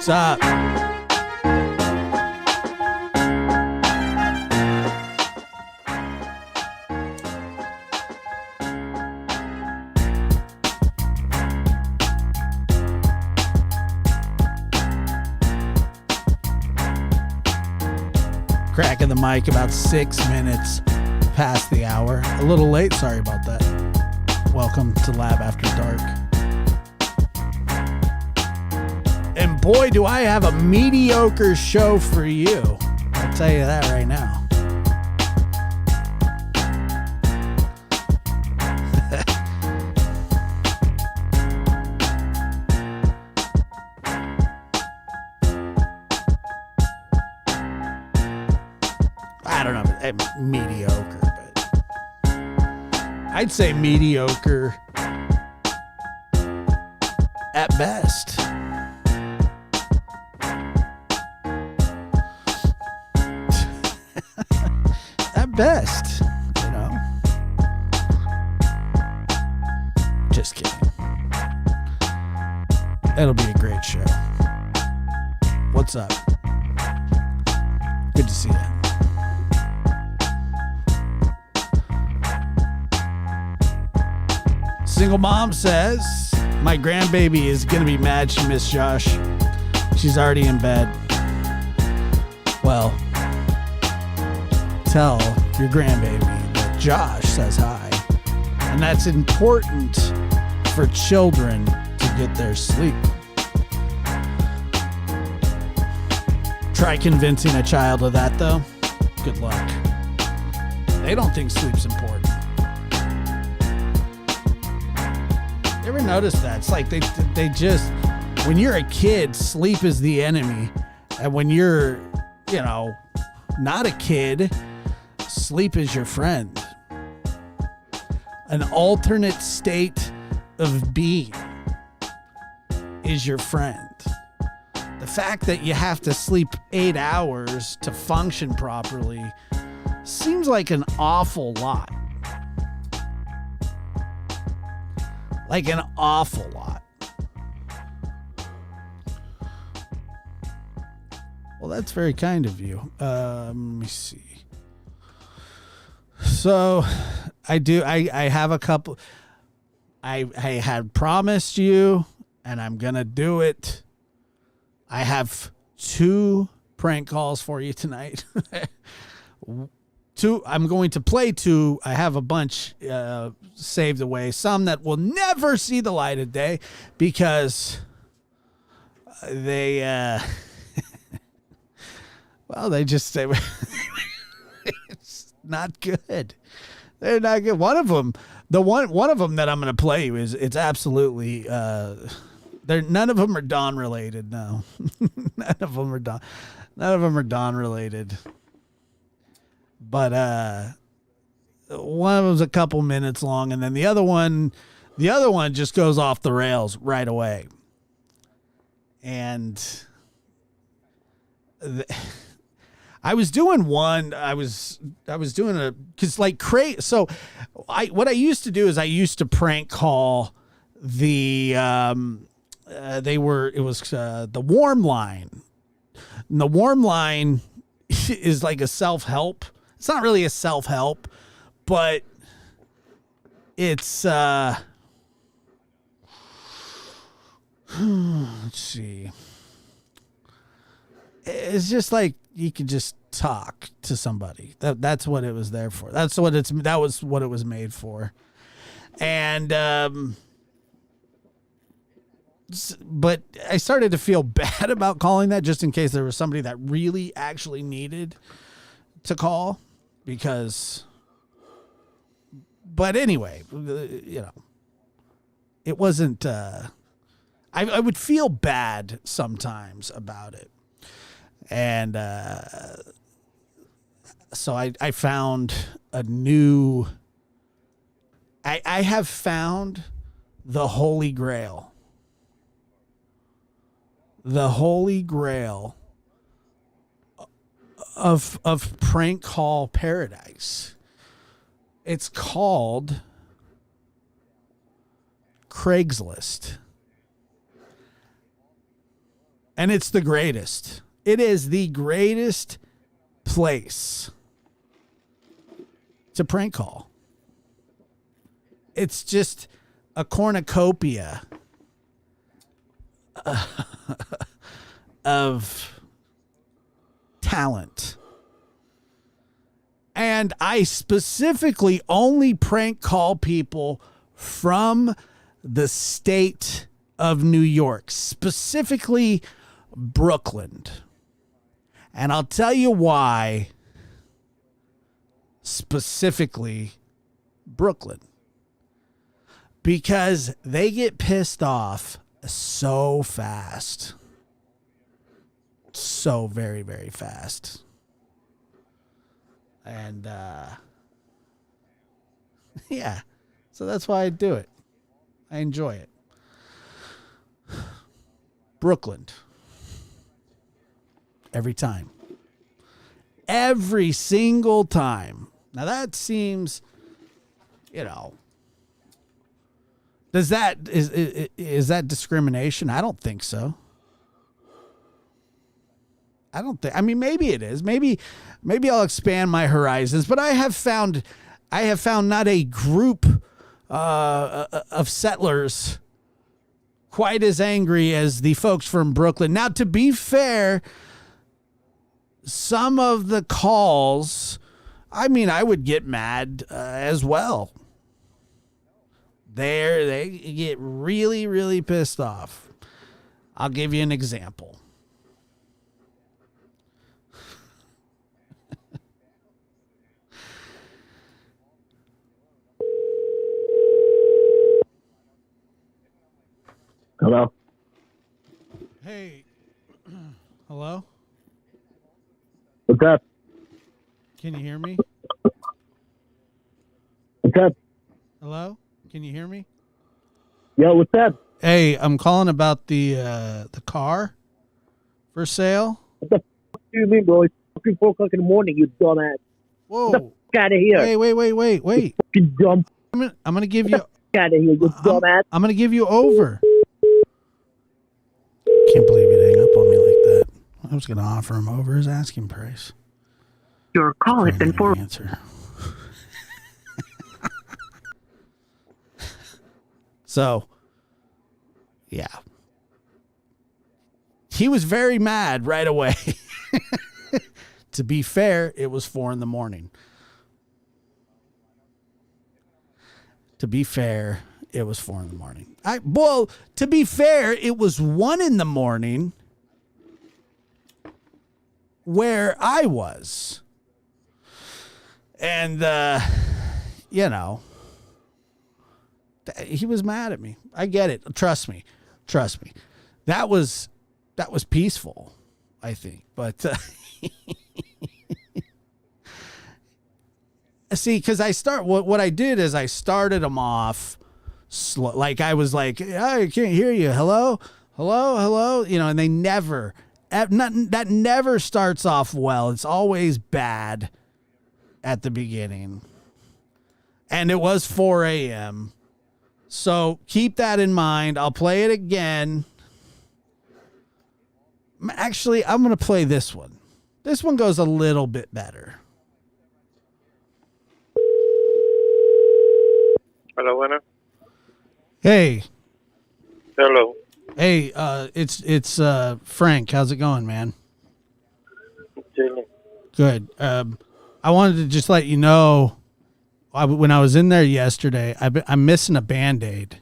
What's up? Cracking the mic about 6 minutes past the hour. A little late, sorry about that. Welcome to Lab After Dark. And boy, do I have a mediocre show for you. I'll tell you that right now. I don't know, mediocre, but I'd say mediocre at best. At best, you know. Just kidding. It'll be a great show. What's up? Good to see you. Single mom says, my grandbaby is going to be mad she missed Josh. She's already in bed. Well, tell your grandbaby that Josh says hi. And that's important for children to get their sleep. Try convincing a child of that, though. Good luck. They don't think sleep's important. You ever notice that? It's like they just, when you're a kid, sleep is the enemy. And when you're, you know, not a kid, sleep is your friend. An alternate state of being is your friend. The fact that you have to sleep 8 hours to function properly seems like an awful lot. Like an awful lot. Well, that's very kind of you. Let me see. So I have a couple. I had promised you, and I'm going to do it. I have 2 prank calls for you tonight. 2. I'm going to play 2. I have a bunch saved away. Some that will never see the light of day because they, well, they just say it's not good. They're not good. One of them that I'm going to play you is it's absolutely. None of them are Dawn related. No, none of them are Dawn related. But one of them's a couple minutes long, and then the other one just goes off the rails right away. And I was doing one. I was doing because like crazy. So what I used to do is I used to prank call the the warm line. And the warm line is like a self-help. It's not really a self-help, but it's let's see. It's just like you can just talk to somebody. That's what it was there for. That was what it was made for. And but I started to feel bad about calling that just in case there was somebody that really actually needed to call but anyway, you know, it wasn't, I would feel bad sometimes about it. And, so I found a new, I have found the Holy Grail. The Holy Grail of prank call paradise. It's called Craigslist. And it's the greatest. It is the greatest place to prank call. It's just a cornucopia of talent. And I specifically only prank call people from the state of New York, specifically Brooklyn. And I'll tell you why specifically Brooklyn. Because they get pissed off so fast. So very, very fast. And, yeah. So that's why I do it. I enjoy it. Brooklyn. Every time. Every single time. Now that seems, is that discrimination? I don't think so. I mean, maybe it is. Maybe I'll expand my horizons, but I have found not a group of settlers quite as angry as the folks from Brooklyn. Now, to be fair, some of the calls, I mean, I would get mad as well. They get really, really pissed off. I'll give you an example. Hello? Hey. Hello? What's up? Can you hear me? What's up? Hello? Can you hear me? Yo, what's up? Hey, I'm calling about the car for sale. What the fuck do you mean, bro? It's fucking 4 o'clock in the morning, you dumbass. Whoa. Get the fuck out of here. Wait. Fucking dumb. I'm gonna give you. Get out of here, you dumbass. I'm gonna give you over. Can't believe you'd hang up on me like that. I was gonna offer him over his asking price. Your call has been forwarded. Answer. So, yeah. He was very mad right away. To be fair, it was 4 a.m. To be fair, it was 4 a.m. Well, to be fair, it was 1 a.m. where I was. And, he was mad at me. I get it. Trust me. That was peaceful, I think. But see, because what I did is I started them off slow. Like I was like, oh, I can't hear you. Hello. And they never, that never starts off well. It's always bad at the beginning. And it was 4 a.m. So keep that in mind. I'll play it again. Actually, I'm going to play this one. This one goes a little bit better. Hello, Anna. Hey. Hello. Hey, it's Frank. How's it going, man? Chilling. Good. I wanted to just let you know, when I was in there yesterday, I'm missing a Band-Aid,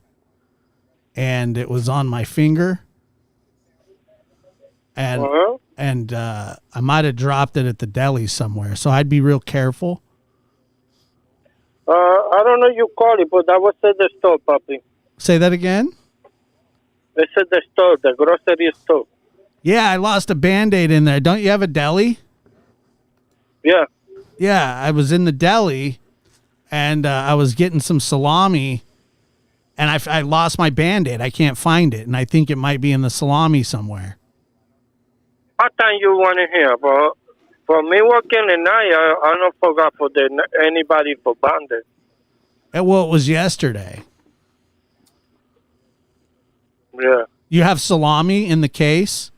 and it was on my finger, and I might have dropped it at the deli somewhere, so I'd be real careful. I don't know you call it, but that was at the store, Papi. Say that again? It's at the store, the grocery store. Yeah, I lost a Band-Aid in there. Don't you have a deli? Yeah. Yeah, I was in the deli, and I was getting some salami, and I lost my Band-Aid. I can't find it, and I think it might be in the salami somewhere. What time you want to hear? But for me working the night, I don't forgot for anybody for Bandit. Well, it was yesterday. Yeah. You have salami in the case?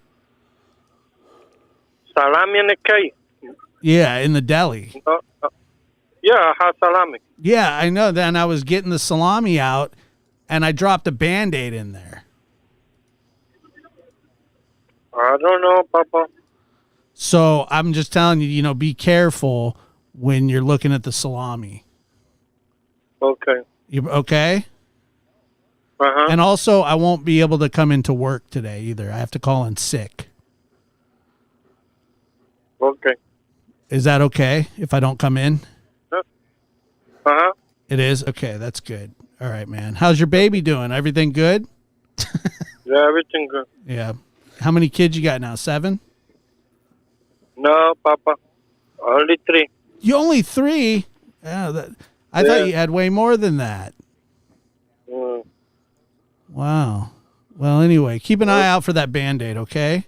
salami and a cake. Yeah, in the deli. Yeah, I have salami. Yeah, I know. Then I was getting the salami out, and I dropped a Band-Aid in there. I don't know, Papa. So I'm just telling you, be careful when you're looking at the salami. Okay. You okay? Uh-huh. And also, I won't be able to come into work today either. I have to call in sick. Okay. Is that okay if I don't come in? Uh-huh. It is? Okay, that's good. All right, man. How's your baby doing? Everything good? Yeah, everything good. Yeah. How many kids you got now? 7? No, Papa. Only 3. You only 3? Yeah, I thought you had way more than that. Mm. Wow. Well, anyway, keep an eye out for that Band-Aid, okay?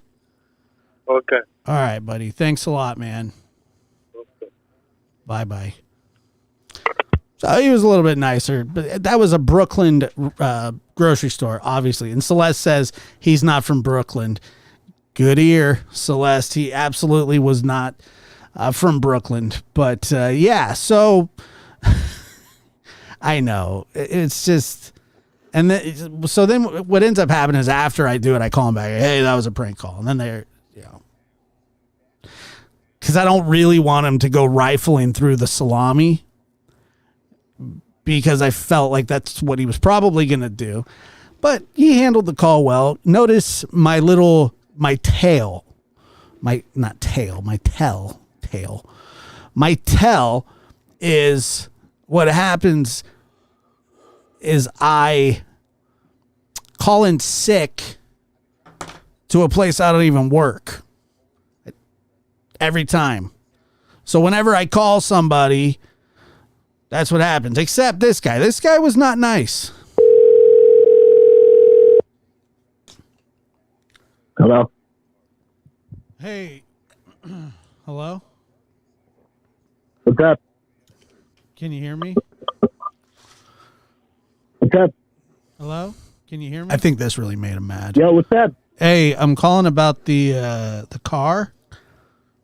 Okay. All right, buddy. Thanks a lot, man. Okay. Bye-bye. So he was a little bit nicer, but that was a Brooklyn grocery store, obviously. And Celeste says he's not from Brooklyn. Good ear, Celeste. He absolutely was not from Brooklyn. But yeah, so I know. It's just... And then, so then what ends up happening is after I do it, I call them back. Hey, that was a prank call. And then they're, because I don't really want him to go rifling through the salami because I felt like that's what he was probably going to do. But he handled the call well. Notice my tail. My tell is what happens is I call in sick to a place I don't even work every time. So whenever I call somebody, that's what happens. Except this guy. This guy was not nice. Hello? Hey. Hello? What's up? Can you hear me? What's up? Hello? Can you hear me? I think this really made him mad. Yo, what's up? Hey, I'm calling about the car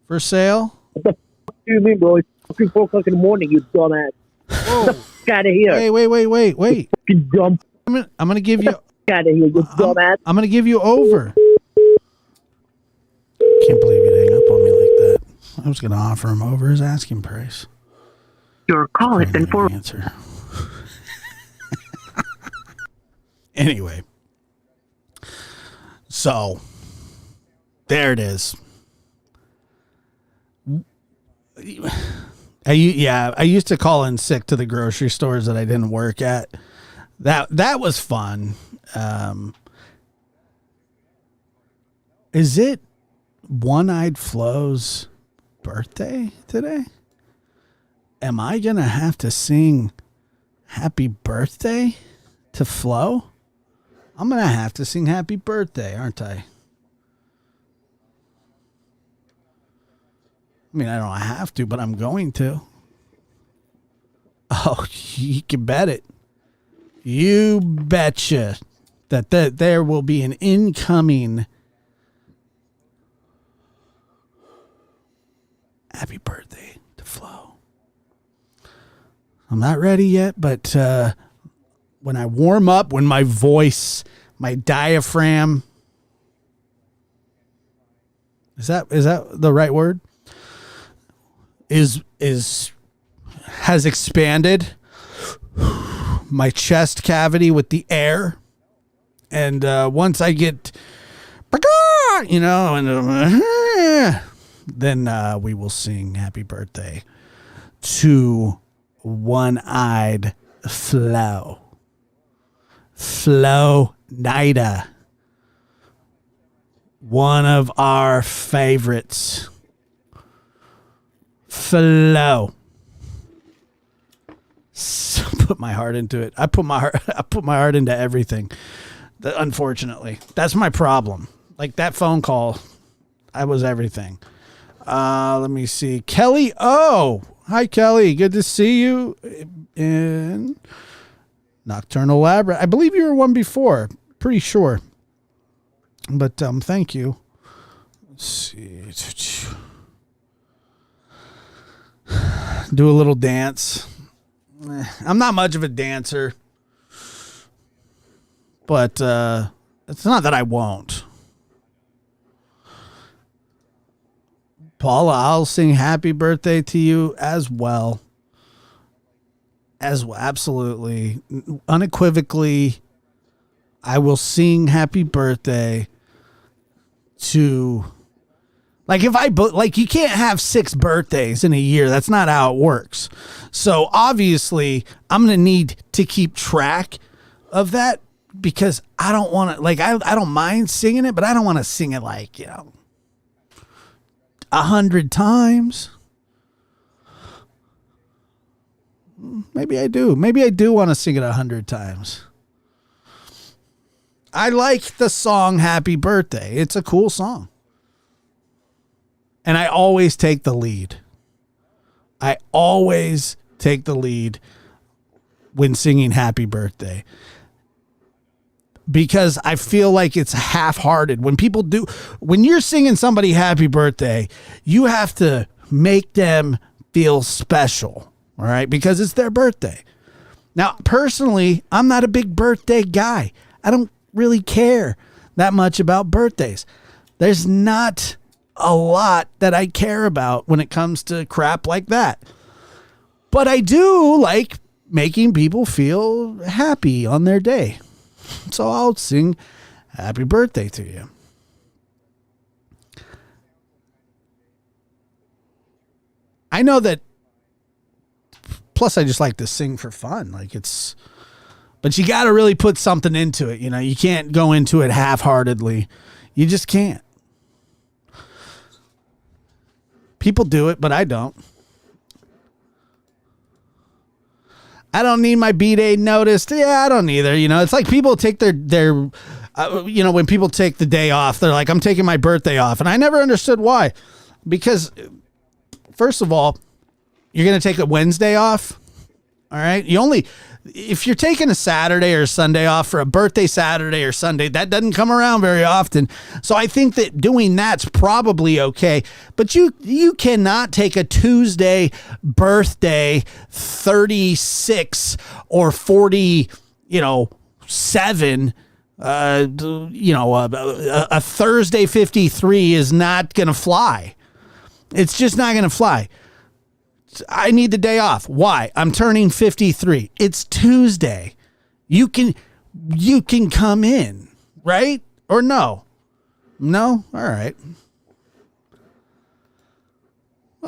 for sale. What the fuck do you mean, bro? It's fucking 4 o'clock in the morning, you dumbass. Whoa. Get the fuck out of here. Hey, wait. Fucking dumb. I'm gonna give you. Get the fuck out of here, you dumbass. I'm gonna give you over. Can't believe you'd hang up on me like that. I was gonna offer him over his asking price. Your call has been forwarded. Answer. Anyway, so there it is. I used to call in sick to the grocery stores that I didn't work at. That was fun. Is it One-Eyed Flo's birthday today? Am I gonna have to sing happy birthday to Flo? I'm gonna have to sing happy birthday, aren't I? I mean, I don't have to, but I'm going to. Oh, you can bet it. You betcha that there will be an incoming happy birthday to Flo. I'm not ready yet, but when I warm up, when my voice, my diaphragm, is that the right word? Has expanded my chest cavity with the air, and once I get, then we will sing happy birthday to One-Eyed Flo. Flo Nida, one of our favorites. Flo. So put my heart into it. I put my heart into everything. Unfortunately, that's my problem. Like that phone call, I was everything. Let me see. Kelly O. Hi, Kelly. Good to see you in Nocturnal Lab. I believe you were one before. Pretty sure. But thank you. Let's see. Do a little dance. I'm not much of a dancer, but it's not that I won't. Paula, I'll sing happy birthday to you as well. Absolutely. Unequivocally, I will sing happy birthday to, like, if I, like, you can't have 6 birthdays in a year. That's not how it works. So obviously I'm going to need to keep track of that because I don't want to, like, I don't mind singing it, but I don't want to sing it like, 100 times. Maybe I do. Maybe I do want to sing it 100 times. I like the song Happy Birthday. It's a cool song. And I always take the lead. I always take the lead when singing Happy Birthday. Because I feel like it's half-hearted. When you're singing somebody Happy Birthday, you have to make them feel special. All right, because it's their birthday. Now, personally, I'm not a big birthday guy. I don't really care that much about birthdays. There's not a lot that I care about when it comes to crap like that. But I do like making people feel happy on their day. So I'll sing happy birthday to you. I know that. Plus, I just like to sing for fun. But you got to really put something into it. You can't go into it half-heartedly. You just can't. People do it, but I don't. I don't need my B-Day noticed. Yeah, I don't either. It's like people take their when people take the day off, they're like, I'm taking my birthday off. And I never understood why. Because, first of all, you're going to take a Wednesday off. All right. If you're taking a Saturday or a Sunday off for a birthday Saturday or Sunday, that doesn't come around very often. So I think that doing that's probably okay. But you cannot take a Tuesday birthday 36 or 47. A Thursday 53 is not going to fly. It's just not going to fly. I need the day off. Why? I'm turning 53. It's Tuesday. You can come in, right? Or no? No? All right.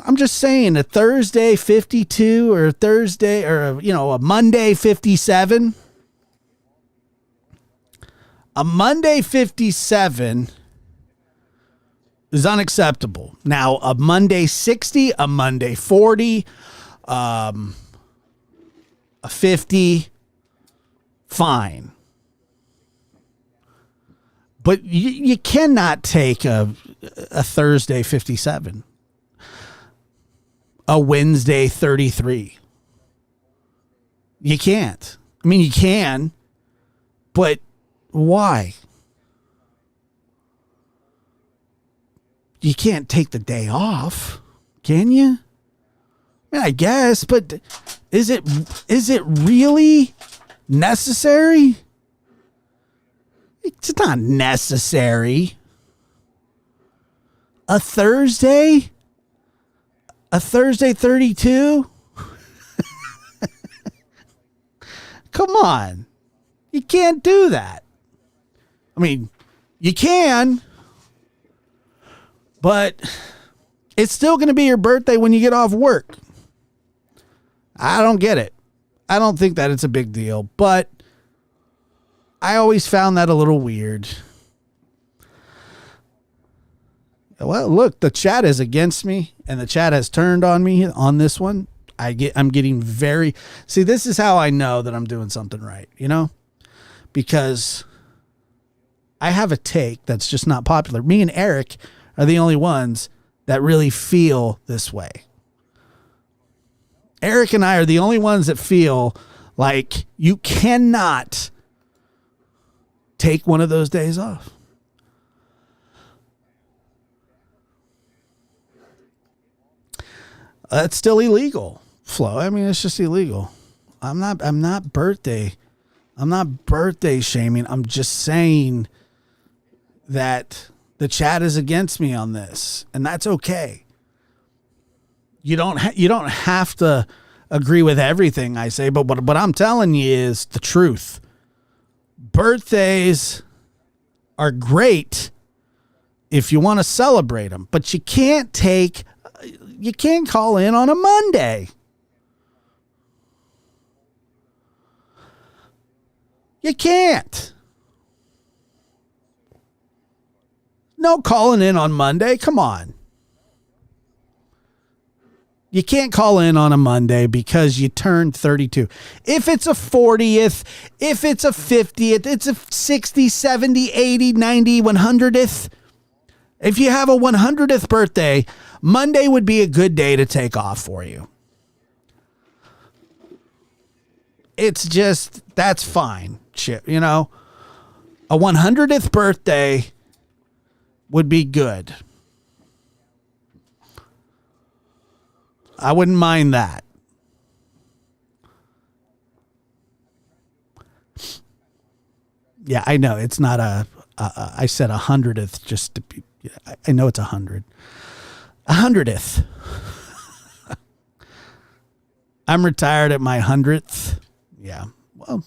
I'm just saying a Thursday 52 or a Thursday or a Monday 57. A Monday 57 is unacceptable. Now, a Monday 60, a Monday 40, a 50, fine. But you cannot take a Thursday 57, a Wednesday 33. You can't. I mean, you can, but why? You can't take the day off, can you? I mean, I guess, but is it really necessary? It's not necessary. A Thursday 32? Come on. You can't do that. I mean, you can, but it's still going to be your birthday when you get off work. I don't get it. I don't think that it's a big deal, but I always found that a little weird. Well, look, the chat is against me, and the chat has turned on me on this one. I'm getting very... See, this is how I know that I'm doing something right, Because I have a take that's just not popular. Me and Eric are the only ones that really feel this way. Eric and I are the only ones that feel like you cannot take one of those days off. That's still illegal, Flo. I mean, it's just illegal. I'm not birthday shaming. I'm just saying that the chat is against me on this, and that's okay. You don't have to agree with everything I say, but what I'm telling you is the truth. Birthdays are great if you want to celebrate them, but you can't call in on a Monday. You can't. No calling in on Monday. Come on. You can't call in on a Monday because you turned 32. If it's a 40th, if it's a 50th, it's a 60, 70, 80, 90, 100th. If you have a 100th birthday, Monday would be a good day to take off for you. It's just, that's fine. Shit, you know, a 100th birthday would be good. I wouldn't mind that. Yeah, I know it's not I said 100th just to be, I know it's 100. 100th. I'm retired at my 100th. Yeah. Well,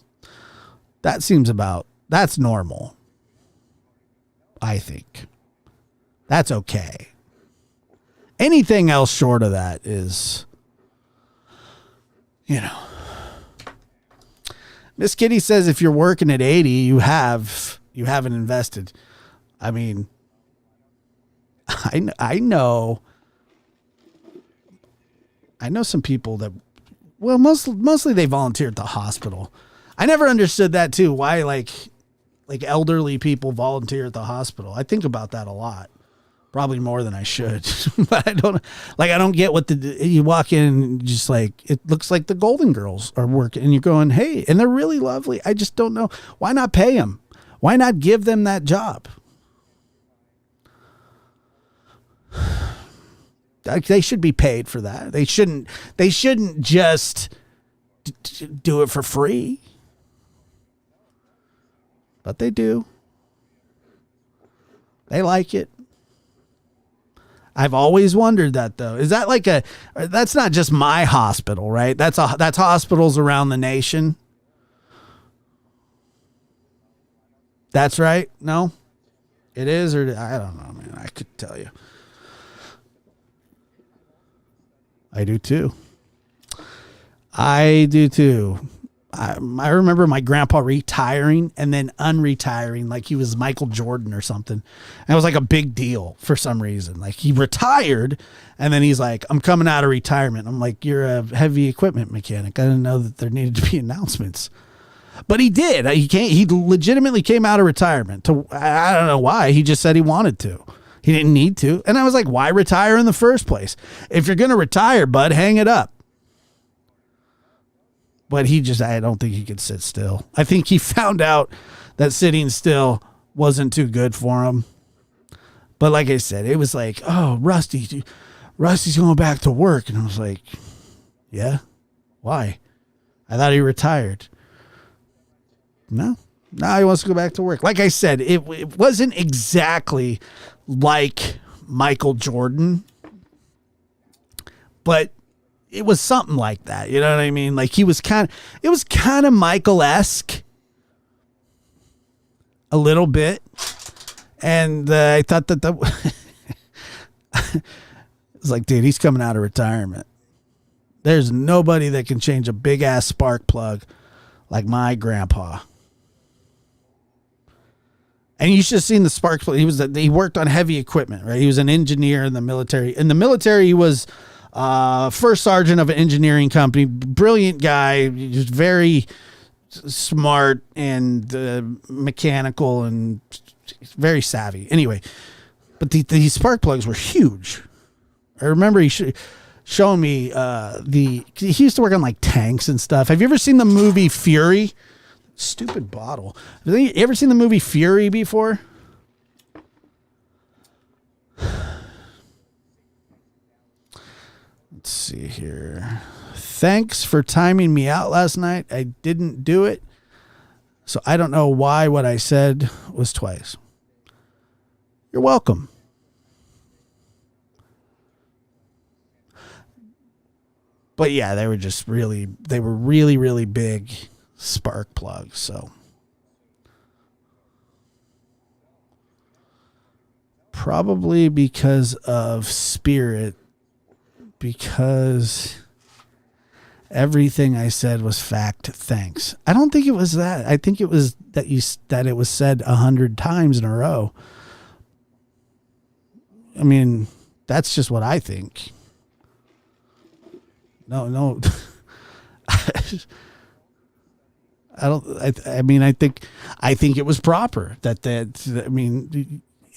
that seems that's normal. I think. That's okay. Anything else short of that is, you know. Miss Kitty says if you're working at 80, you haven't invested. I mean, I know some people that, well, mostly they volunteer at the hospital. I never understood that too. Why like elderly people volunteer at the hospital. I think about that a lot. Probably more than I should, but I don't get what you walk in and just like, it looks like the Golden Girls are working and you're going, hey, and they're really lovely. I just don't know. Why not pay them? Why not give them that job? They should be paid for that. They shouldn't just do it for free, but they do. They like it. I've always wondered that though. Is that that's not just my hospital, right? That's hospitals around the nation. That's right. No, it is, or I don't know, man. I could tell you. I do too. I remember my grandpa retiring and then unretiring like he was Michael Jordan or something. And it was like a big deal for some reason. Like he retired and then he's like, I'm coming out of retirement. I'm like, you're a heavy equipment mechanic. I didn't know that there needed to be announcements. But he did. He legitimately came out of retirement. I don't know why. He just said he wanted to. He didn't need to. And I was like, why retire in the first place? If you're going to retire, bud, hang it up. But I don't think he could sit still. I think he found out that sitting still wasn't too good for him. But like I said, it was like, oh, Rusty's going back to work. And I was like, yeah, why? I thought he retired. No, he wants to go back to work. Like I said, it wasn't exactly like Michael Jordan, but it was something like that. You know what I mean? Like it was kind of Michael-esque a little bit. And I thought that it was like, dude, he's coming out of retirement. There's nobody that can change a big ass spark plug like my grandpa. And you should have seen the spark plug. He worked on heavy equipment, right? He was an engineer in the military. In the military, he was first sergeant of an engineering company. Brilliant guy. He was very smart and mechanical and very savvy. Anyway, but these spark plugs were huge. I remember he showing me he used to work on like tanks and stuff. Have you ever seen the movie Fury? Stupid bottle. Have you ever seen the movie Fury before? Let's let's see here. Thanks for timing me out last night. I didn't do it, so I don't know why what I said was twice. You're welcome. But yeah, they were really, really big spark plugs. So probably because of Spirit, because everything I said was fact. Thanks. I don't think it was that. I think it was that it was said 100 times in a row. I mean, that's just what I think. No. I think it was proper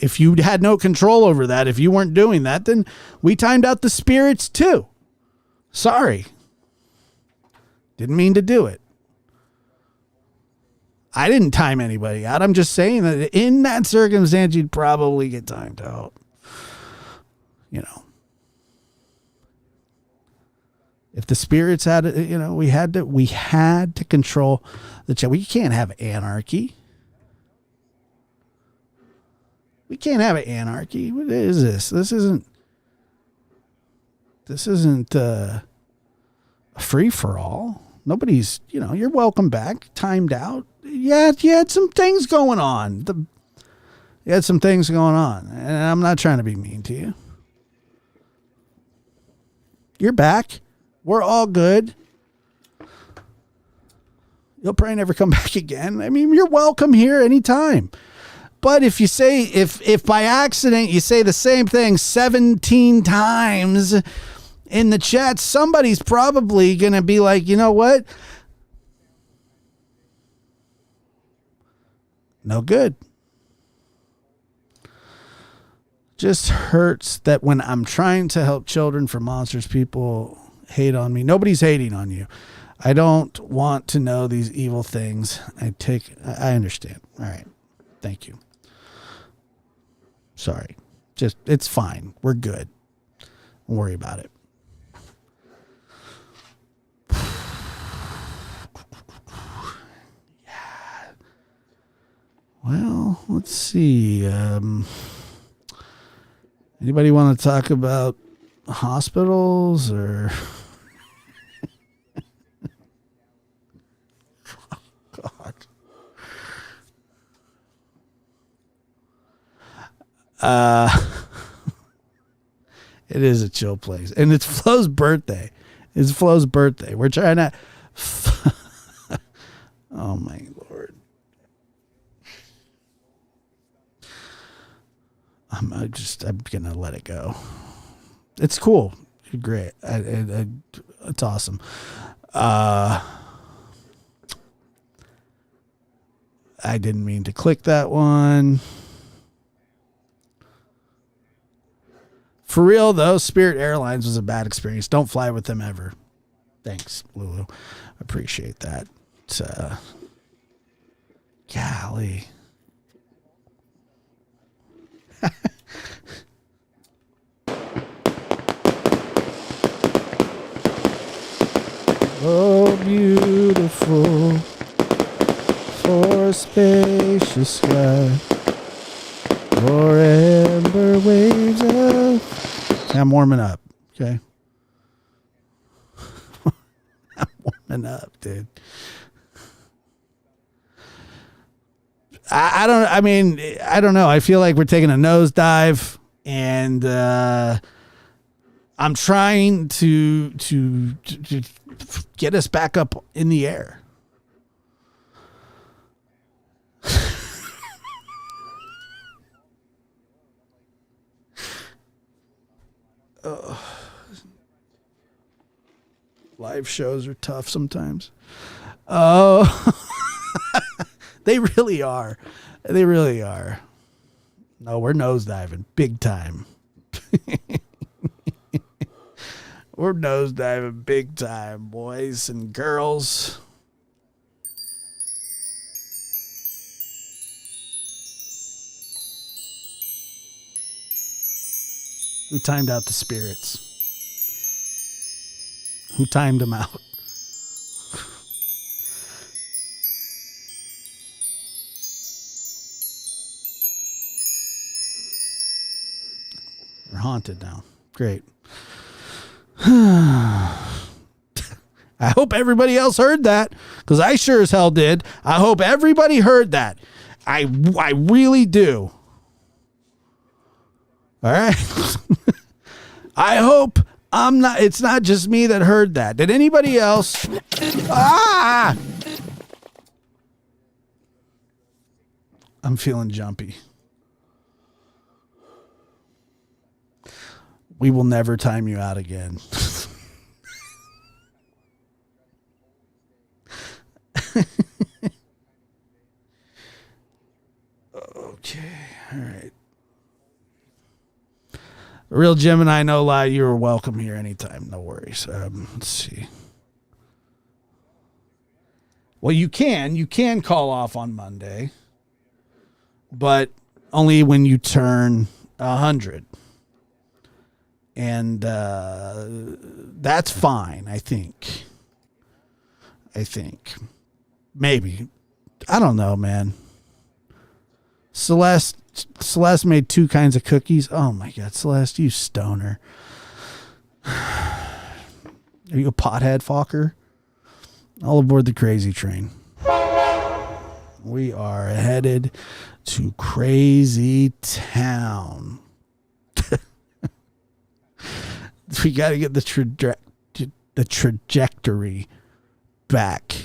if you had no control over that, if you weren't doing that, then we timed out the spirits too. Sorry. Didn't mean to do it. I didn't time anybody out. I'm just saying that in that circumstance, you'd probably get timed out. You know. If the spirits had it, we had to control the chat. We can't have anarchy. We can't have anarchy. What is this? This isn't a free for all. Nobody's, you're welcome back. Timed out. Yeah, you had some things going on. You had some things going on, and I'm not trying to be mean to you. You're back. We're all good. You'll probably never come back again. I mean, you're welcome here anytime. But if you say, if by accident you say the same thing 17 times in the chat, somebody's probably going to be like, you know what? No good. Just hurts that when I'm trying to help children for monsters, people hate on me. Nobody's hating on you. I don't want to know these evil things. I understand. All right. Thank you. Sorry. It's fine. We're good. Don't worry about it. Yeah. Well, let's see. Anybody want to talk about hospitals or... God. It is a chill place. And it's Flo's birthday. It's Flo's birthday. We're trying to... Oh, my Lord. I'm going to let it go. It's cool. You're great. It's awesome. I didn't mean to click that one. For real, though, Spirit Airlines was a bad experience. Don't fly with them ever. Thanks, Lulu. Appreciate that. Golly. Oh, beautiful for a spacious sky, for amber waves of... I'm warming up, okay? I'm warming up, dude. I don't know. I feel like we're taking a nosedive, and I'm trying to get us back up in the air. Live shows are tough sometimes. Oh, they really are. They really are. No, we're nosediving big time. We're nosediving big time, boys and girls. Who timed out the spirits? who timed him out. We're haunted now. Great. I hope everybody else heard that, because I sure as hell did. I hope everybody heard that. I really do. All right. I hope it's not just me that heard that. Did anybody else? I'm feeling jumpy. We will never time you out again. Okay. All right. Real Gemini, no lie. You are welcome here anytime. No worries. Let's see. Well, you can call off on Monday, but only when you turn 100. And that's fine, I think. Maybe. I don't know, man. Celeste made 2 kinds of cookies. Oh, my God. Celeste, you stoner. Are you a pothead, Fokker? All aboard the crazy train. We are headed to Crazy Town. We got to get the trajectory back,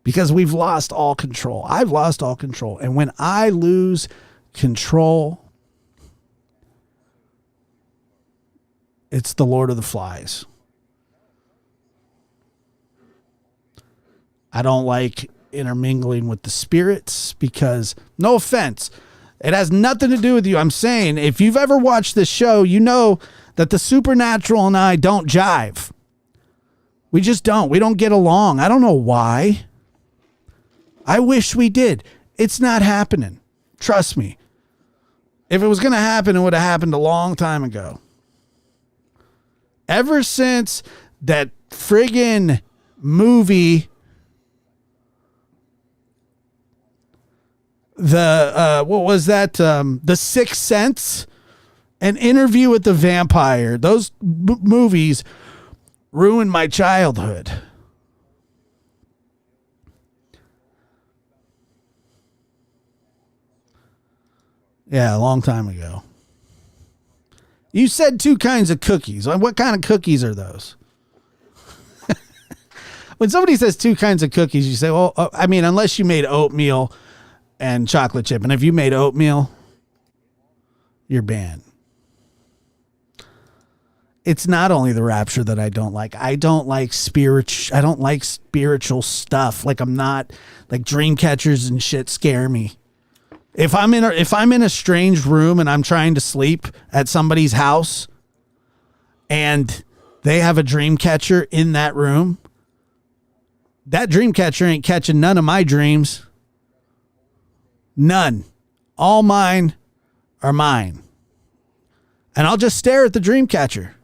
because we've lost all control. I've lost all control. And when I lose control, it's the Lord of the Flies. I don't like intermingling with the spirits because, no offense, it has nothing to do with you. I'm saying, if you've ever watched this show, you know that the supernatural and I don't jive. We just don't. We don't get along. I don't know why. I wish we did. It's not happening. Trust me. If it was going to happen, it would have happened a long time ago. Ever since that friggin' movie, what was that? The Sixth Sense, An Interview with the Vampire. Those movies ruined my childhood. Yeah, a long time ago. You said 2 kinds of cookies. What kind of cookies are those? When somebody says 2 kinds of cookies, you say, well, I mean, unless you made oatmeal and chocolate chip. And if you made oatmeal, you're banned. It's not only the Rapture that I don't like. I don't like spiritual stuff. Like, I'm not, like, dream catchers and shit scare me. If I'm in a strange room and I'm trying to sleep at somebody's house and they have a dream catcher in that room, that dream catcher ain't catching none of my dreams. None. All mine are mine. And I'll just stare at the dream catcher.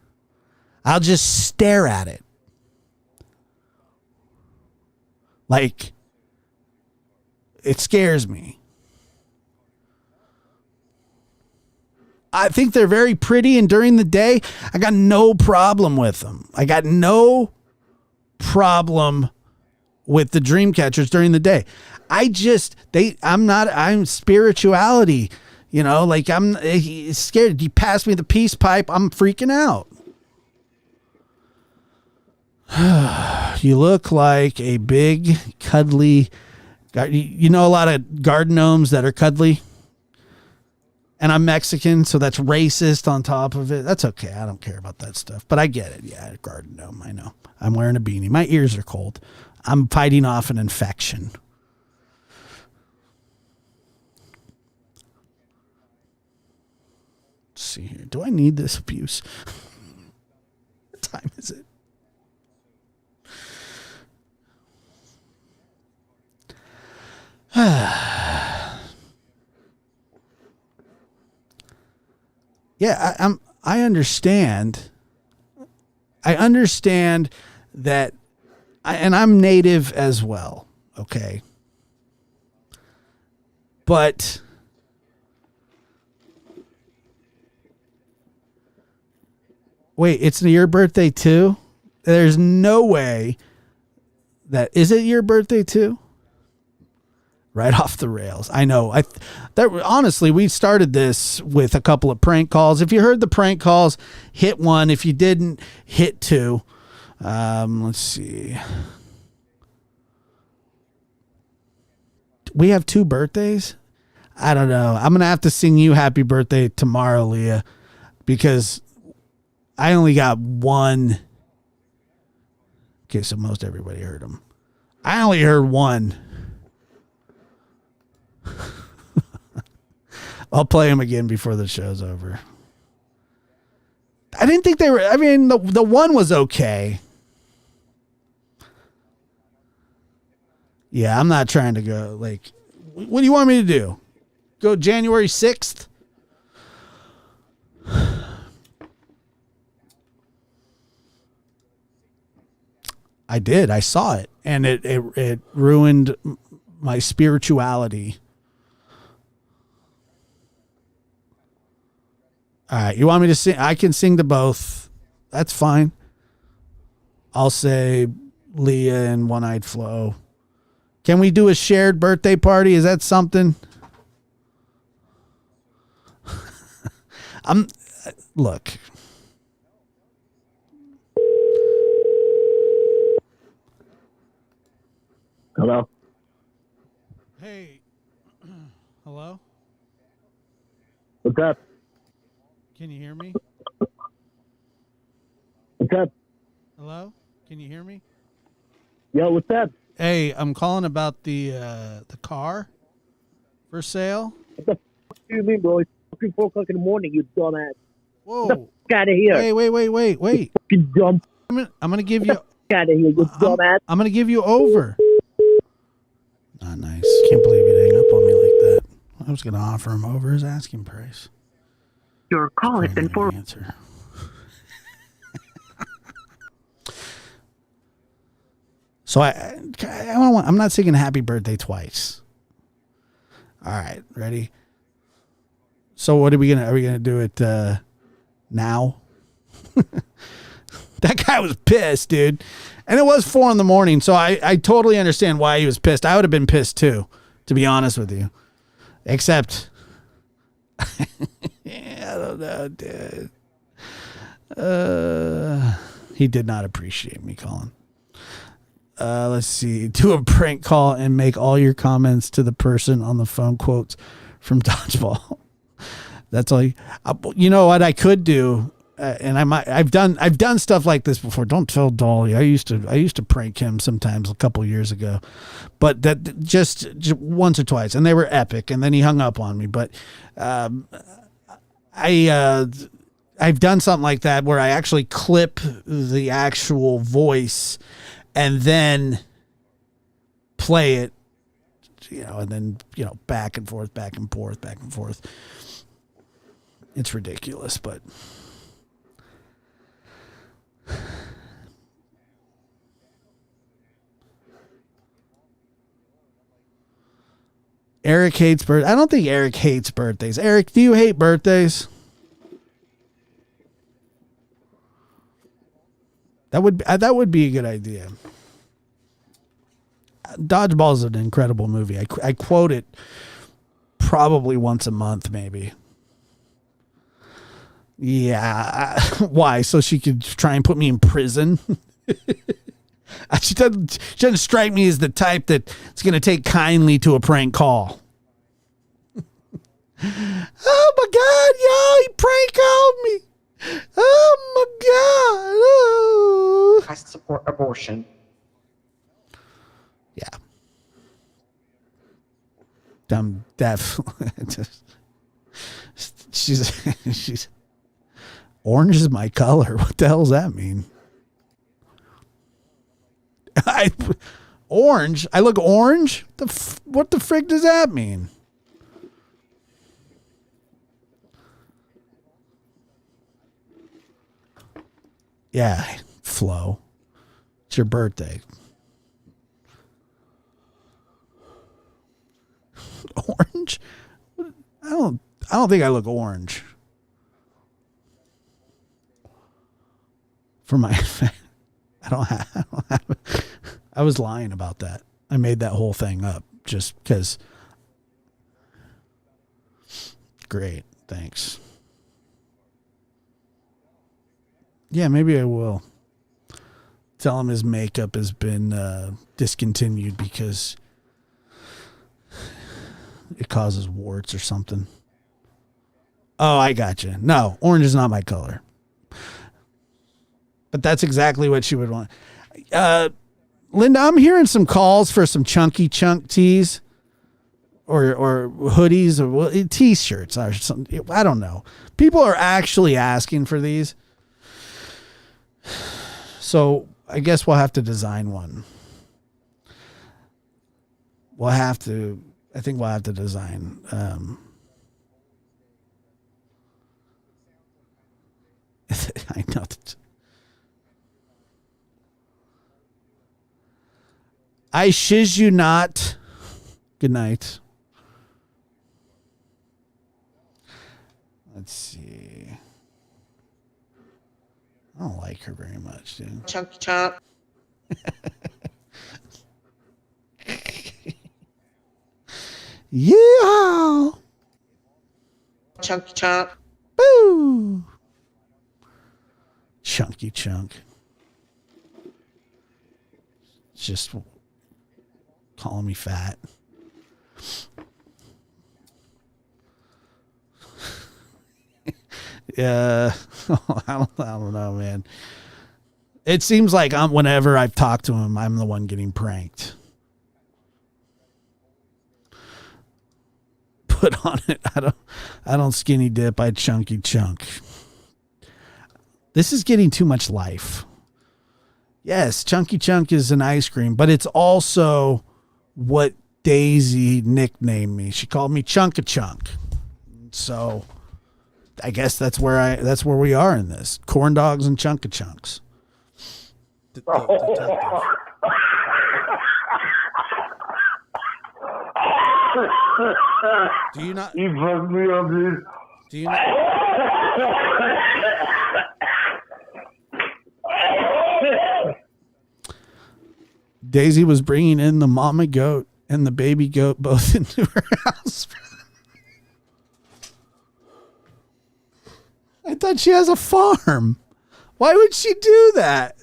I'll just stare at it. Like, it scares me. I think they're very pretty, and during the day, I got no problem with them. I got no problem with the dream catchers during the day. I'm spirituality, like I'm scared. You pass me the peace pipe, I'm freaking out. You look like a big, cuddly, a lot of garden gnomes that are cuddly. And I'm Mexican, so that's racist on top of it. That's okay. I don't care about that stuff. But I get it. Yeah, garden gnome. I know. I'm wearing a beanie. My ears are cold. I'm fighting off an infection. Let's see here. Do I need this abuse? What time is it? Yeah, I understand I understand that, and I'm native as well. Okay. But wait, it's your birthday too? There's no way that, is it your birthday too? Right off the rails. I know. Honestly, we started this with a couple of prank calls. If you heard the prank calls, hit 1. If you didn't, hit 2. Let's see. We have 2 birthdays? I don't know. I'm going to have to sing you happy birthday tomorrow, Leah, because I only got 1. Okay, so most everybody heard them. I only heard 1. I'll play them again before the show's over. I didn't think they were, I mean, the 1 was okay. Yeah, I'm not trying to go, like, what do you want me to do? Go January 6th? I did. I saw it, and it ruined my spirituality. All right, you want me to sing? I can sing to both. That's fine. I'll say Leah and One-Eyed Flo. Can we do a shared birthday party? Is that something? Look. Hello? Hey. Hello? What's up? Can you hear me? What's up? Hello? Can you hear me? Yo, what's up? Hey, I'm calling about the car for sale. What the fuck do you mean, bro? It's fucking 4 o'clock in the morning, you dumbass. Whoa. Get the fuck out of here. Wait. You dumb I'm gonna give you. out of here, you dumbass. I'm gonna give you over. Not nice. Can't believe he'd hang up on me like that. I was gonna offer him over his asking price. Your call has been forwarded. Answer. So I'm not singing happy birthday twice. All right, ready? So what are we gonna do it now? That guy was pissed, dude. And it was 4 a.m. So I totally understand why he was pissed. I would have been pissed too, to be honest with you. Except I don't know, dude. He did not appreciate me calling. Let's see. Do a prank call and make all your comments to the person on the phone. Quotes from Dodgeball. That's all. You know what I could do, and I've done stuff like this before. Don't tell Dolly. I used to prank him sometimes a couple years ago, but that just once or twice, and they were epic. And then he hung up on me. But I've done something like that where I actually clip the actual voice and then play it, and then, back and forth. It's ridiculous, but Eric hates birthdays. I don't think Eric hates birthdays. Eric, do you hate birthdays? That would be a good idea. Dodgeball is an incredible movie. I quote it probably once a month, maybe. Yeah. Why? So she could try and put me in prison? She doesn't strike me as the type that's going to take kindly to a prank call. Oh my God, y'all, he prank called me. Oh my God. Oh. I support abortion. Yeah. Dumb, deaf. She's orange is my color. What the hell does that mean? Orange? I look orange? What the frick does that mean? Yeah, Flo. It's your birthday. Orange? I don't think I look orange. For my I don't have I was lying about that. I made that whole thing up just because. Great. Thanks. Yeah, maybe I will. Tell him his makeup has been discontinued because it causes warts or something. Oh, I gotcha. No, orange is not my color. But that's exactly what she would want. Linda, I'm hearing some calls for some chunky chunk tees or hoodies or t-shirts or something. I don't know. People are actually asking for these. So I guess we'll have to design one. I think we'll have to design. I know. I shiz you not. Good night. Let's see. I don't like her very much, dude. Chunky chunk. Yeah. Chunky chunk. Boo. Chunky chunk. Just calling me fat. Yeah. I don't know, man. It seems like whenever I've talked to him, I'm the one getting pranked. Put on it. I don't skinny dip. I chunky chunk. This is getting too much life. Yes, Chunky Chunk is an ice cream, but it's also what Daisy nicknamed me. She called me Chunka Chunk. So I guess that's where we are in this. Corn dogs and Chunka Chunks. Do you not? You fucked me up, dude. Do you not? Daisy was bringing in the mama goat and the baby goat both into her house. I thought she has a farm. Why would she do that?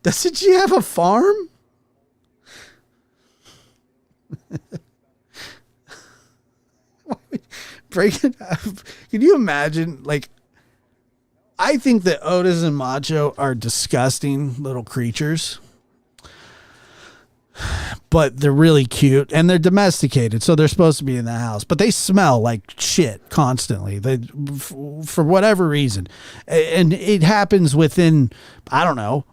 Doesn't she have a farm? Break it up. Can you imagine? Like, I think that Otis and Macho are disgusting little creatures, but they're really cute and they're domesticated, so they're supposed to be in the house. But they smell like shit constantly. For whatever reason, and it happens within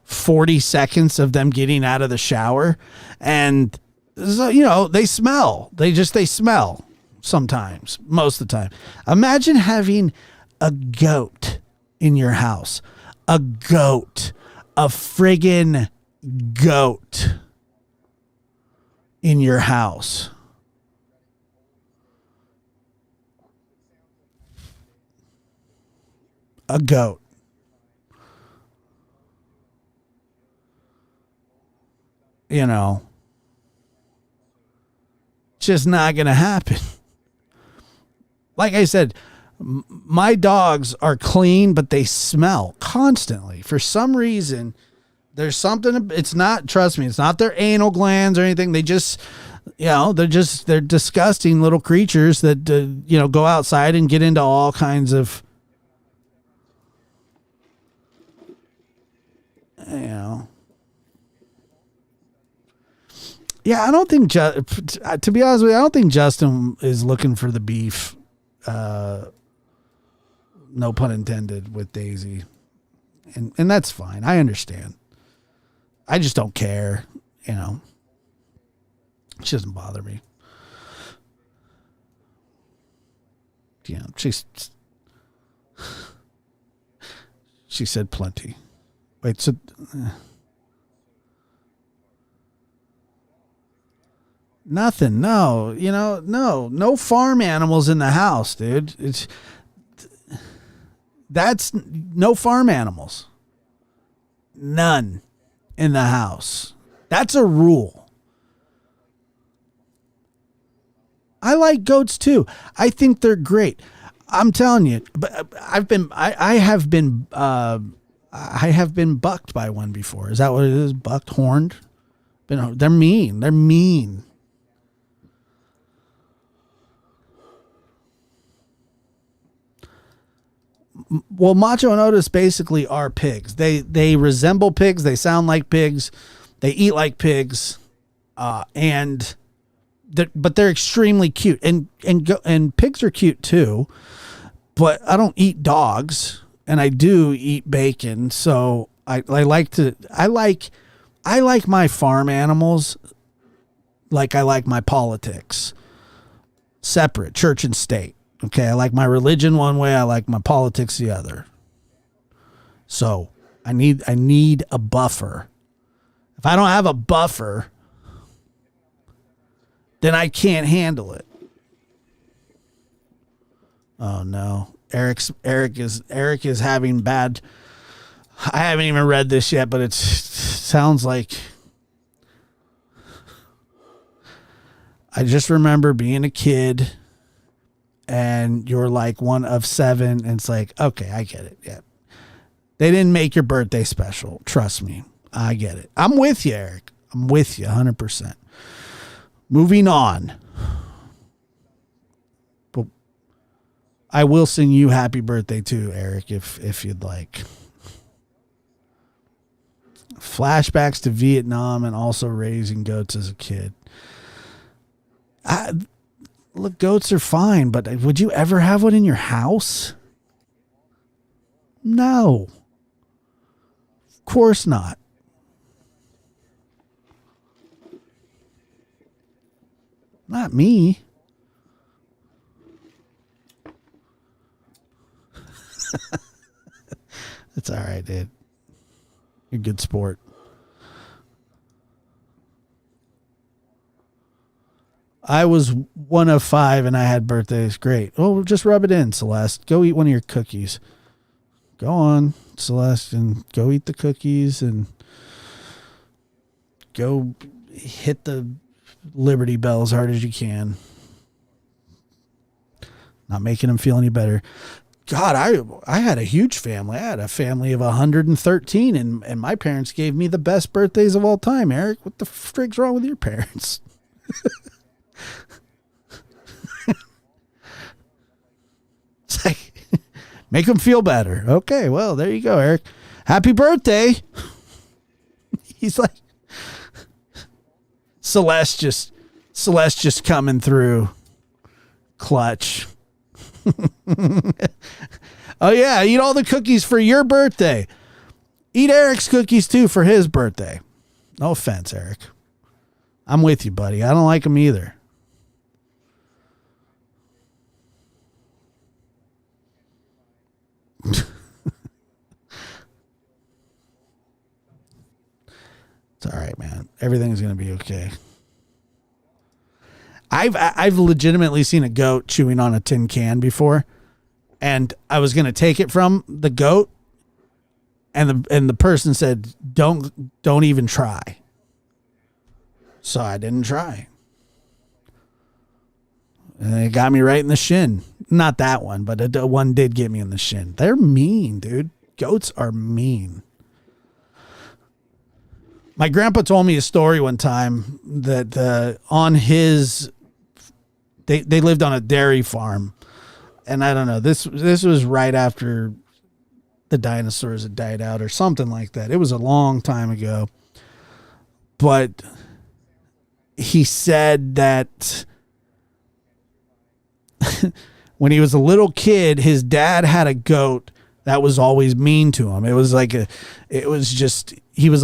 40 seconds of them getting out of the shower, and so, they smell. They smell. Sometimes, most of the time. Imagine having a goat in your house. A goat. A friggin' goat in your house. A goat. Just not going to happen. Like I said, my dogs are clean, but they smell constantly. For some reason, there's something. It's not, trust me, it's not their anal glands or anything. They just, they're disgusting little creatures that, go outside and get into all kinds of, Yeah, I don't think, to be honest with you, I don't think Justin is looking for the beef. No pun intended with Daisy. And that's fine. I understand. I just don't care, It just doesn't bother me. she said plenty. Wait, so nothing. No, no farm animals in the house, dude. That's no farm animals. None in the house. That's a rule. I like goats too. I think they're great. I'm telling you, but I have been bucked by one before. Is that what it is? Bucked, horned? They're mean. They're mean. Well, Macho and Otis basically are pigs. They resemble pigs. They sound like pigs. They eat like pigs, but they're extremely cute. And pigs are cute too. But I don't eat dogs, and I do eat bacon. So I like my farm animals like I like my politics, separate, church and state. Okay, I like my religion one way, I like my politics the other. So I need a buffer. If I don't have a buffer, then I can't handle it. Oh no. Eric is having bad. I haven't even read this yet, but it sounds like I just remember being a kid and you're like one of 7 and it's like, okay, I get it. Yeah. They didn't make your birthday special. Trust me. I get it. I'm with you, Eric. I'm with you 100%. Moving on. But I will sing you happy birthday too, Eric, if you'd like. Flashbacks to Vietnam and also raising goats as a kid. Look, goats are fine, but would you ever have one in your house? No. Of course not. Not me. It's all right, dude. You're a good sport. I was one of 5 and I had birthdays. Great. Oh, just rub it in, Celeste. Go eat one of your cookies. Go on, Celeste, and go eat the cookies and go hit the Liberty Bell as hard as you can. Not making them feel any better. God, I had a huge family. I had a family of 113 and my parents gave me the best birthdays of all time, Eric. What the frig's wrong with your parents? It's like, make them feel better. Okay, well, there you go, Eric. Happy birthday. He's like, Celeste just coming through clutch. Oh yeah, eat all the cookies for your birthday. Eat Eric's cookies too for his birthday. No offense, Eric. I'm with you, buddy. I don't like them either. It's all right, man. Everything's going to be okay. I've legitimately seen a goat chewing on a tin can before, and I was going to take it from the goat, and the person said, don't even try. So I didn't try. And it got me right in the shin. Not that one, but one did get me in the shin. They're mean, dude. Goats are mean. My grandpa told me a story one time that on his, they lived on a dairy farm, and I don't know, this was right after the dinosaurs had died out or something like that. It was a long time ago, but he said that when he was a little kid, his dad had a goat that was always mean to him. He was a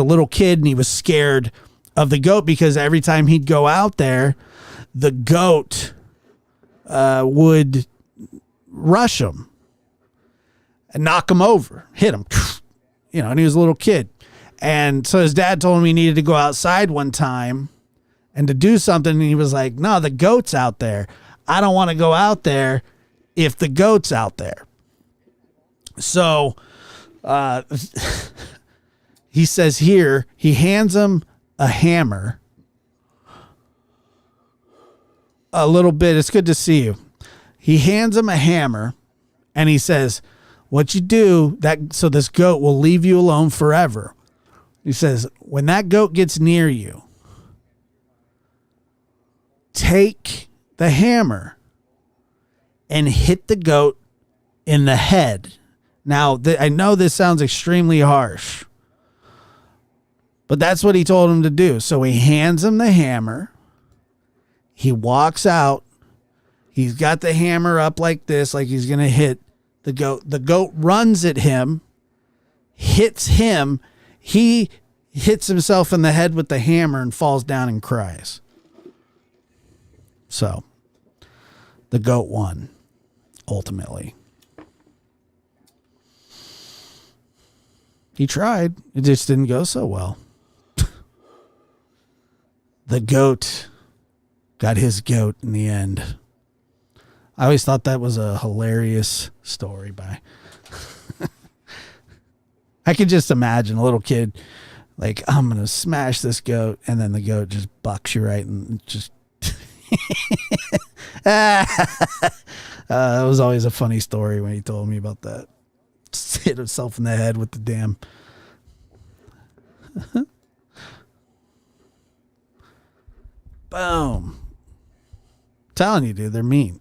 little kid and he was scared of the goat because every time he'd go out there, the goat would rush him and knock him over, hit him, and he was a little kid. And so his dad told him he needed to go outside one time and to do something. And he was like, no, the goat's out there. I don't want to go out there if the goat's out there. So he says here, he hands him a hammer. A little bit. It's good to see you. He hands him a hammer and he says, what you do so this goat will leave you alone forever. He says, when that goat gets near you, take the hammer and hit the goat in the head. Now, I know this sounds extremely harsh, but that's what he told him to do. So he hands him the hammer. He walks out. He's got the hammer up like this, like he's going to hit the goat. The goat runs at him, hits him. He hits himself in the head with the hammer and falls down and cries. So the goat won, ultimately. He tried. It just didn't go so well. The goat got his goat in the end. I always thought that was a hilarious story I could just imagine a little kid like, I'm going to smash this goat. And then the goat just bucks you right and just. It was always a funny story when he told me about that. Just hit himself in the head with the damn. Boom. Telling you, dude, they're mean.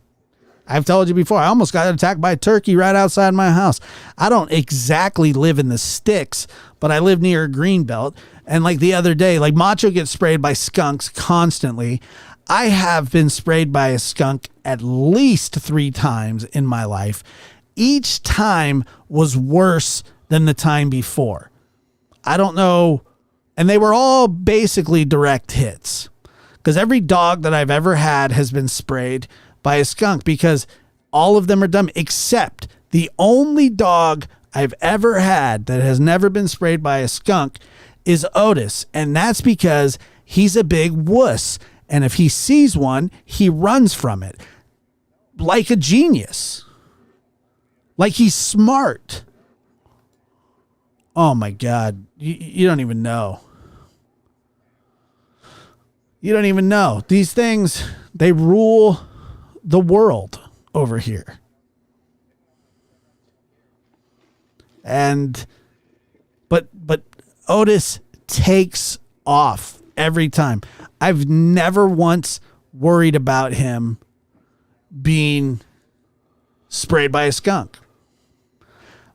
I've told you before, I almost got attacked by a turkey right outside my house. I don't exactly live in the sticks, but I live near a green belt. And like the other day, like Macho gets sprayed by skunks constantly. I have been sprayed by a skunk at least 3 times in my life. Each time was worse than the time before. I don't know. And they were all basically direct hits. Because every dog that I've ever had has been sprayed by a skunk, because all of them are dumb, except the only dog I've ever had that has never been sprayed by a skunk is Otis. And that's because he's a big wuss. And if he sees one, he runs from it like a genius. Like he's smart. Oh my God. You don't even know. You don't even know. These things, they rule the world over here. But Otis takes off every time. I've never once worried about him being sprayed by a skunk.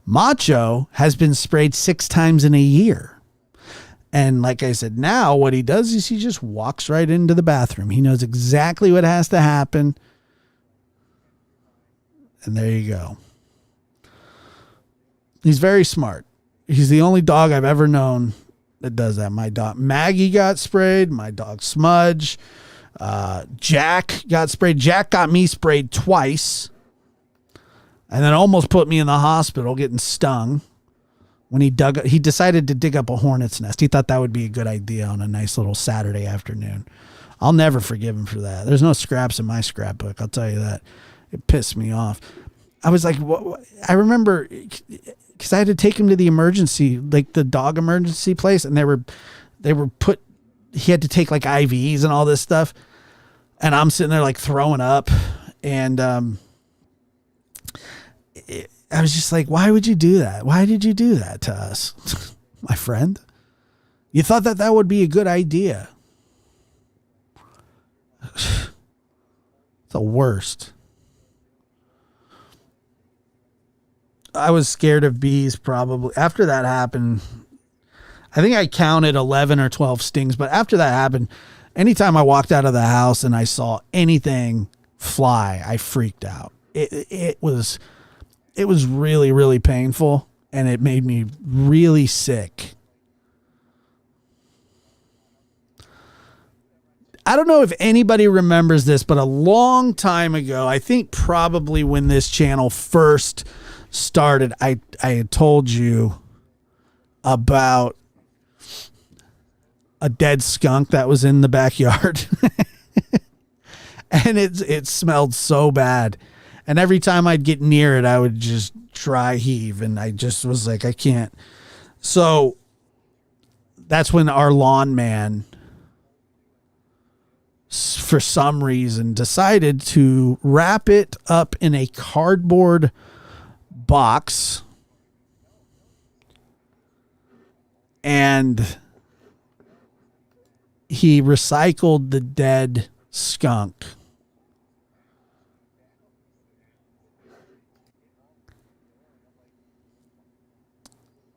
Macho has been sprayed 6 times in a year. And like I said, now what he does is he just walks right into the bathroom. He knows exactly what has to happen. And there you go. He's very smart. He's the only dog I've ever known that does that. My dog Maggie got sprayed. My dog Smudge. Jack got sprayed. Jack got me sprayed twice. And then almost put me in the hospital getting stung. When he decided to dig up a hornet's nest. He thought that would be a good idea on a nice little Saturday afternoon. I'll never forgive him for that. There's no scraps in my scrapbook. I'll tell you that. It pissed me off. I was like, what? I remember because I had to take him to the emergency, like the dog emergency place. And he had to take like IVs and all this stuff. And I'm sitting there like throwing up. And, I was just like, why would you do that? Why did you do that to us, my friend? You thought that would be a good idea. It's the worst. I was scared of bees probably. After that happened, I think I counted 11 or 12 stings. But after that happened, anytime I walked out of the house and I saw anything fly, I freaked out. It was really, really painful, and it made me really sick. I don't know if anybody remembers this, but a long time ago, I think probably when this channel first started, I had told you about a dead skunk that was in the backyard. And it smelled so bad. And every time I'd get near it, I would just dry heave. And I just was like, I can't. So that's when our lawn man, for some reason, decided to wrap it up in a cardboard box and he recycled the dead skunk.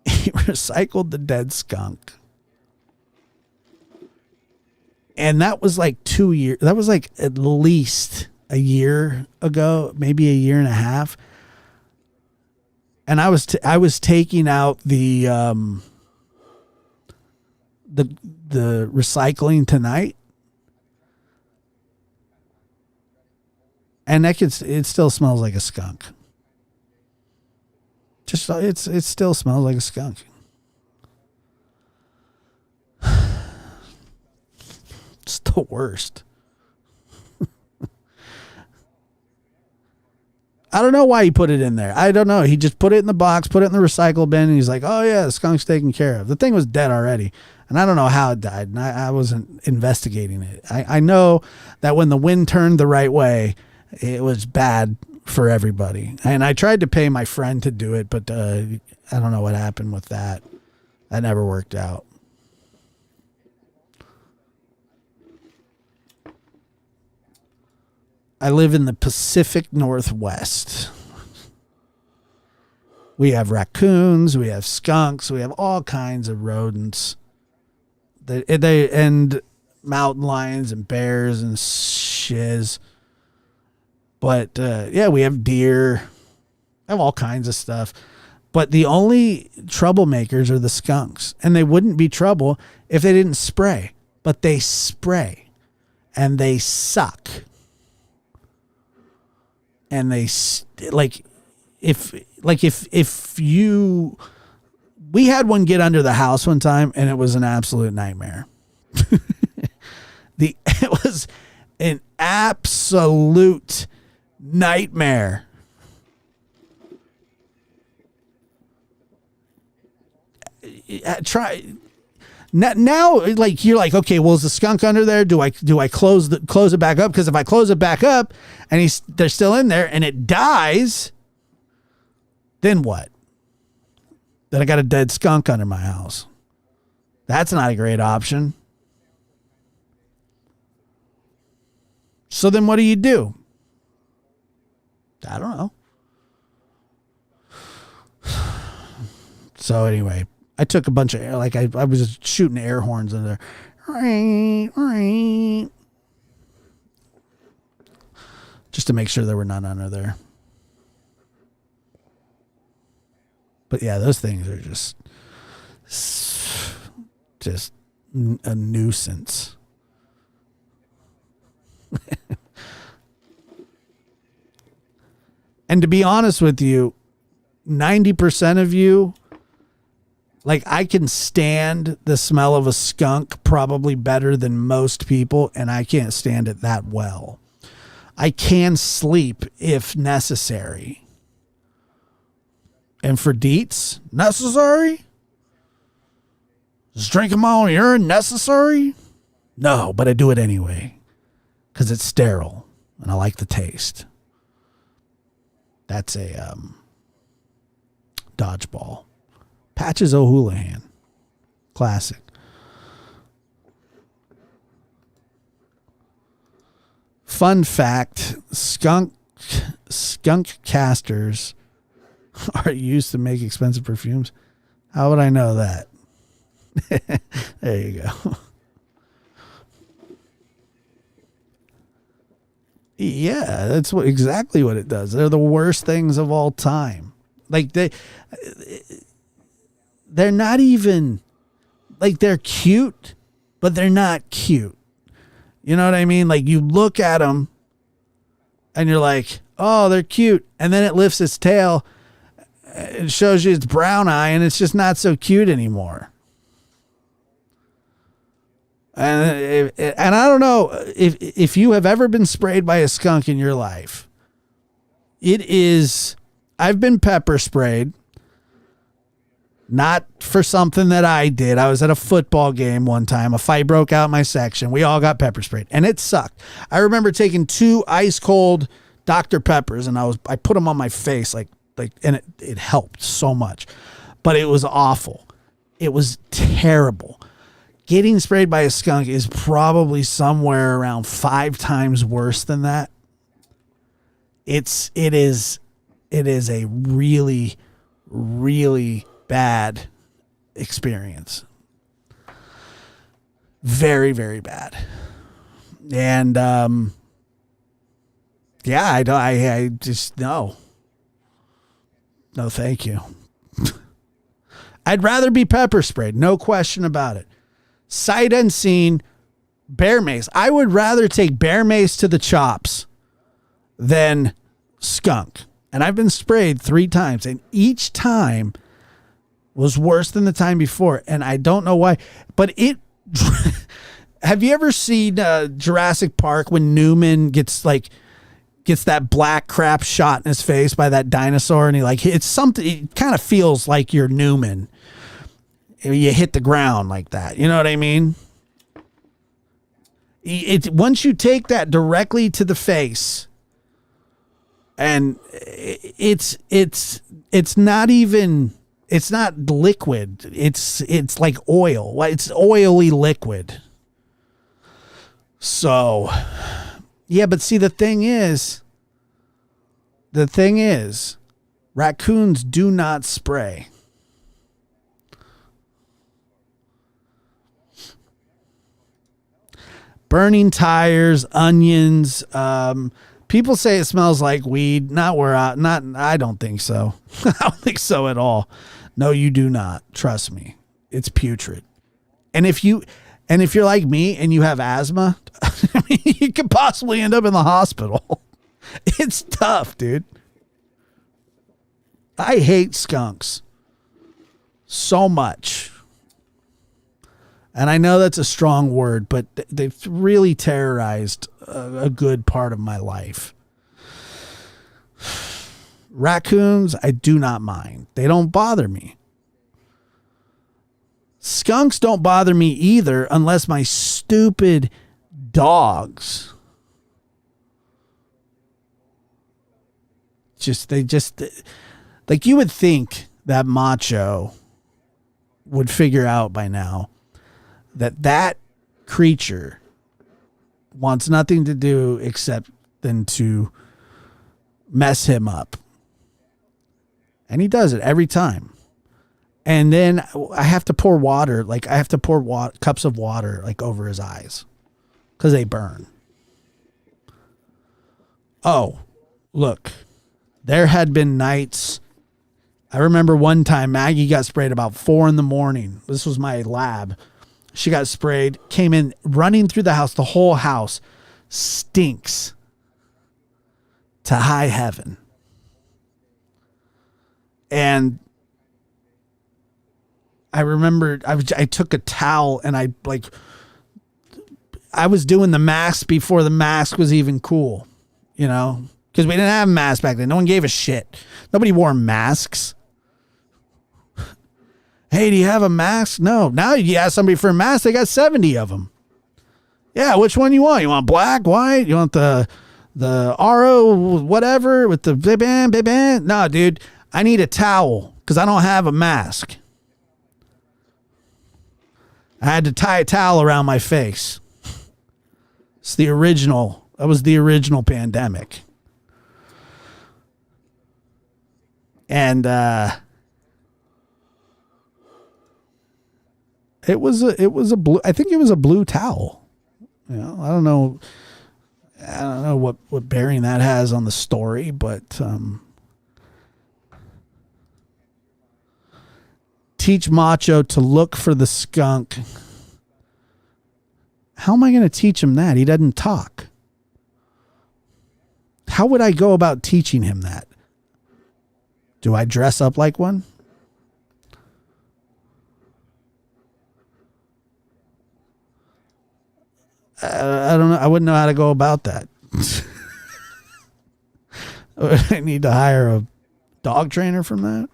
He recycled the dead skunk. And that was like 2 years. That was like at least a year ago, maybe a year and a half. And I was taking out the recycling tonight, and it still smells like a skunk. Just it still smells like a skunk. It's the worst. I don't know why he put it in there. I don't know. He just put it in the box, put it in the recycle bin, and he's like, oh yeah, the skunk's taken care of. The thing was dead already. And I don't know how it died. And I wasn't investigating it. I know that when the wind turned the right way, it was bad for everybody. And I tried to pay my friend to do it, but I don't know what happened with that. That never worked out. I live in the Pacific Northwest. We have raccoons, we have skunks, we have all kinds of rodents. They and mountain lions and bears and shiz. But yeah, we have deer. I have all kinds of stuff. But the only troublemakers are the skunks. And they wouldn't be trouble if they didn't spray. But they spray. And they suck. And they if we had one get under the house one time and it was an absolute nightmare. It was an absolute nightmare. Try now, like you're like, okay, well, is the skunk under there? Do I close it back up? Because if I close it back up and they're still in there and it dies, then what? Then I got a dead skunk under my house. That's not a great option. So then what do? I don't know. So anyway, I took a bunch of air, like I was shooting air horns in there. Just to make sure there were none under there. But yeah, those things are just a nuisance. And to be honest with you, 90% of you, like, I can stand the smell of a skunk probably better than most people, and I can't stand it that well. I can sleep if necessary. And for deets, necessary? Is drinking my own urine necessary? No, but I do it anyway. Because it's sterile, and I like the taste. That's a dodgeball. Patches O'Houlihan. Classic. Fun fact, skunk casters are used to make expensive perfumes. How would I know that? There you go. Yeah, that's exactly what it does. They're the worst things of all time. Like they're not even, like, they're cute, but they're not cute. You know what I mean? Like you look at them and you're like, oh, they're cute. And then it lifts its tail. It shows you its brown eye and it's just not so cute anymore. And I don't know if you have ever been sprayed by a skunk in your life. I've been pepper sprayed. Not for something that I did. I was at a football game one time. A fight broke out in my section. We all got pepper sprayed and it sucked. I remember taking 2 ice cold Dr. Peppers and I put them on my face and it helped so much, but it was awful. It was terrible. Getting sprayed by a skunk is probably somewhere around 5 times worse than that. It is a really, really bad experience. Very, very bad. And I just no, thank you. I'd rather be pepper sprayed, no question about it. Sight unseen, bear mace. I would rather take bear mace to the chops than skunk. And I've been sprayed 3 times, and each time was worse than the time before. And I don't know why, but have you ever seen Jurassic Park when Newman gets that black crap shot in his face by that dinosaur, and it's something, it kind of feels like you're Newman. You hit the ground like that. You know what I mean? Once you take that directly to the face, and it's not liquid. It's like oil. It's oily liquid. So, yeah, but see, the thing is, raccoons do not spray. Burning tires, onions. People say it smells like weed. I don't think so. I don't think so at all. No, you do not. Trust me. It's putrid. And if you're like me and you have asthma, I mean, you could possibly end up in the hospital. It's tough, dude. I hate skunks so much. And I know that's a strong word, but they've really terrorized a good part of my life. Raccoons, I do not mind. They don't bother me. Skunks don't bother me either unless my stupid dogs like, you would think that Macho would figure out by now that creature wants nothing to do except than to mess him up. And he does it every time. And then I have to pour water, cups of water over his eyes because they burn. Oh, look, there had been nights. I remember one time Maggie got sprayed about 4 a.m. This was my lab. She got sprayed, came in running through the house. The whole house stinks to high heaven. And I remember I took a towel and I was doing the mask before the mask was even cool, because we didn't have masks back then. No one gave a shit. Nobody wore masks. Hey, do you have a mask? No. Now you ask somebody for a mask, they got 70 of them. Yeah, which one you want? You want black, white? You want the RO whatever with the bib-band? No, dude, I need a towel because I don't have a mask. I had to tie a towel around my face. It's the original. That was the original pandemic. And it was a blue. I think it was a blue towel. I don't know what bearing that has on the story, but teach Macho to look for the skunk. How am I going to teach him that? He doesn't talk. How would I go about teaching him that? Do I dress up like one? I don't know. I wouldn't know how to go about that. I need to hire a dog trainer from that.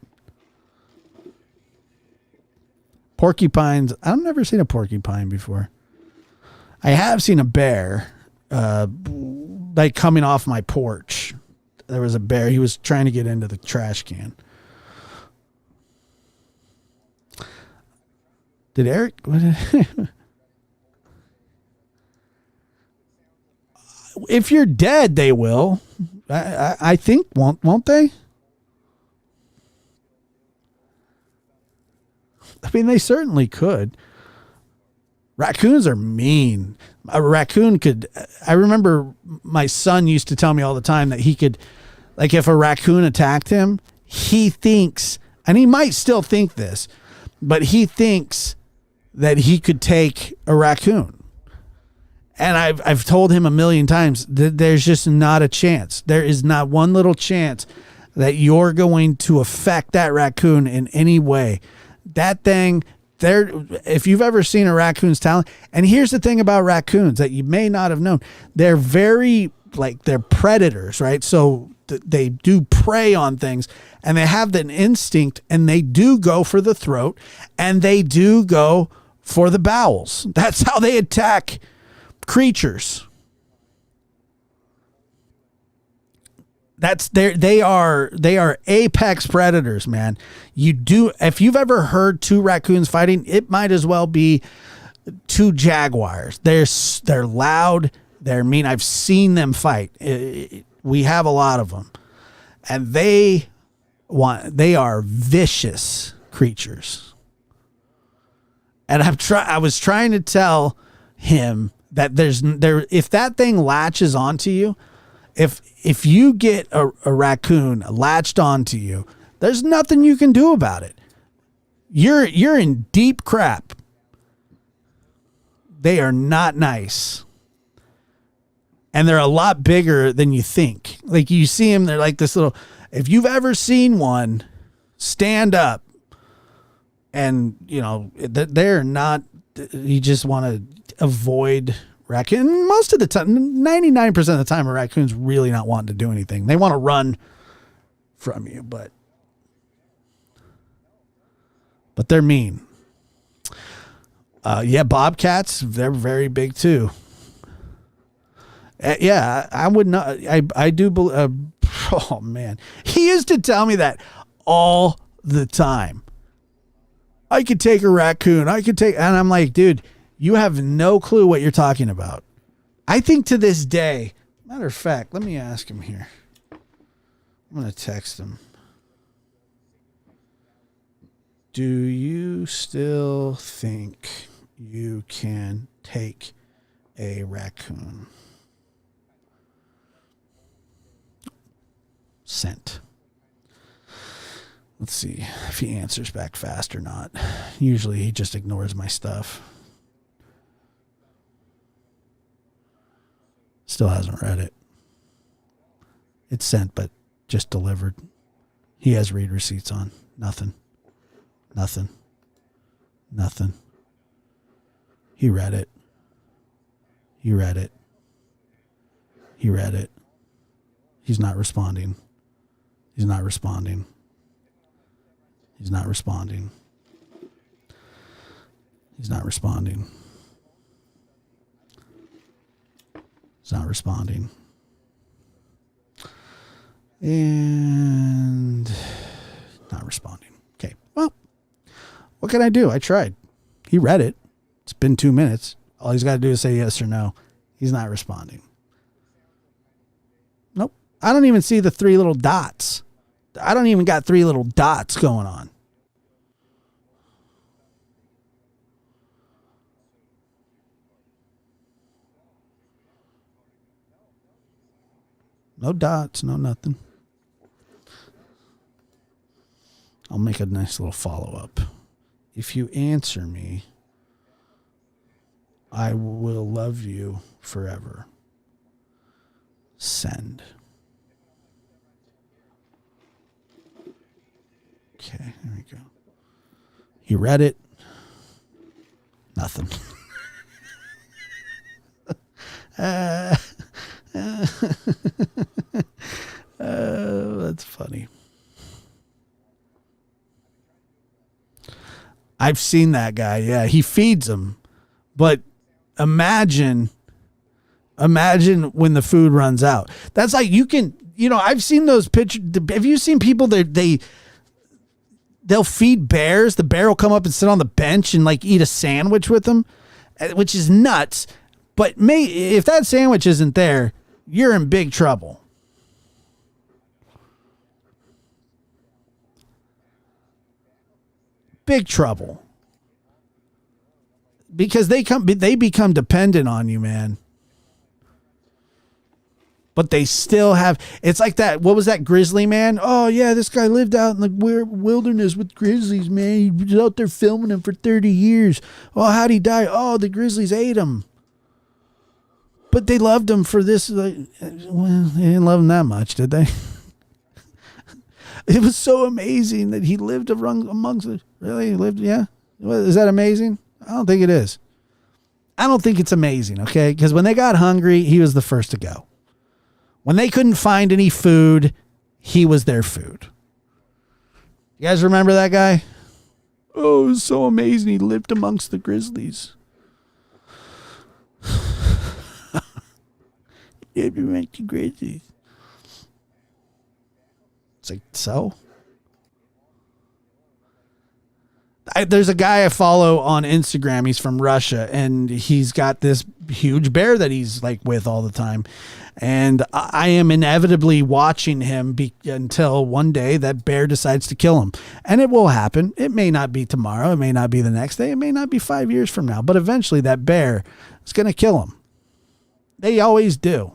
Porcupines. I've never seen a porcupine before. I have seen a bear, like coming off my porch. There was a bear. He was trying to get into the trash can. Did Eric? If you're dead, they will. I think won't they? I mean, they certainly could. Raccoons are mean. A raccoon could. I remember my son used to tell me all the time that he could, like, if a raccoon attacked him, he thinks, and he might still think this, but he thinks that he could take a raccoon. And I've told him a million times that there's just not a chance. There is not one little chance that you're going to affect that raccoon in any way. That thing, if you've ever seen a raccoon's talent, and here's the thing about raccoons that you may not have known, they're very, like, they're predators, right? So they do prey on things, and they have an instinct, and they do go for the throat, and they do go for the bowels. That's how they attack creatures. They are apex predators, man. If you've ever heard two raccoons fighting, it might as well be two jaguars. They're loud, they're mean. I've seen them fight. We have a lot of them, and they are vicious creatures. And I was trying to tell him that if that thing latches onto you, if you get a raccoon latched onto you, there's nothing you can do about it. You're in deep crap. They are not nice. And they're a lot bigger than you think. Like, you see them, they're like this little, if you've ever seen one stand up, and they're not, you just want to avoid raccoon. Most of the time, 99% of the time, a raccoon's really not wanting to do anything. They want to run from you, but they're mean. Yeah, bobcats, they're very big too. Yeah, I would not. I do believe. Oh man, he used to tell me that all the time. I could take a raccoon. And I'm like, dude, you have no clue what you're talking about. I think to this day, matter of fact, let me ask him here. I'm going to text him. Do you still think you can take a raccoon? Sent. Let's see if he answers back fast or not. Usually he just ignores my stuff. Still hasn't read it. It's sent, but just delivered. He has read receipts on. Nothing. He read it. He's not responding. And not responding. Okay. Well, what can I do? I tried. He read it. It's been 2 minutes. All he's got to do is say yes or no. He's not responding. Nope. I don't even see the 3 little dots. I don't even got 3 little dots going on. No dots, no nothing. I'll make a nice little follow-up. If you answer me, I will love you forever. Send. Okay, there we go. He read it. Nothing. That's funny. I've seen that guy. Yeah, he feeds them. But imagine when the food runs out. That's like I've seen those pictures. Have you seen people they'll feed bears? The bear will come up and sit on the bench and like eat a sandwich with them, which is nuts. But if that sandwich isn't there, you're in big trouble. Big trouble. Because they become dependent on you, man. But they still have, it's like that. What was that grizzly man? Oh yeah, this guy lived out in the wilderness with grizzlies, man. He was out there filming them for 30 years. Oh, how'd he die? Oh, the grizzlies ate him. But they loved him for this. Well, they didn't love him that much, did they? It was so amazing that he lived amongst us. Really? He lived? Yeah. Is that amazing? I don't think it is. I don't think it's amazing, okay? Because when they got hungry, he was the first to go. When they couldn't find any food, he was their food. You guys remember that guy? Oh, it was so amazing. He lived amongst the grizzlies. He lived amongst the grizzlies. It's like, so? There's a guy I follow on Instagram. He's from Russia, and he's got this huge bear that he's like with all the time. And I am inevitably watching him until one day that bear decides to kill him. And it will happen. It may not be tomorrow. It may not be the next day. It may not be 5 years from now. But eventually that bear is going to kill him. They always do.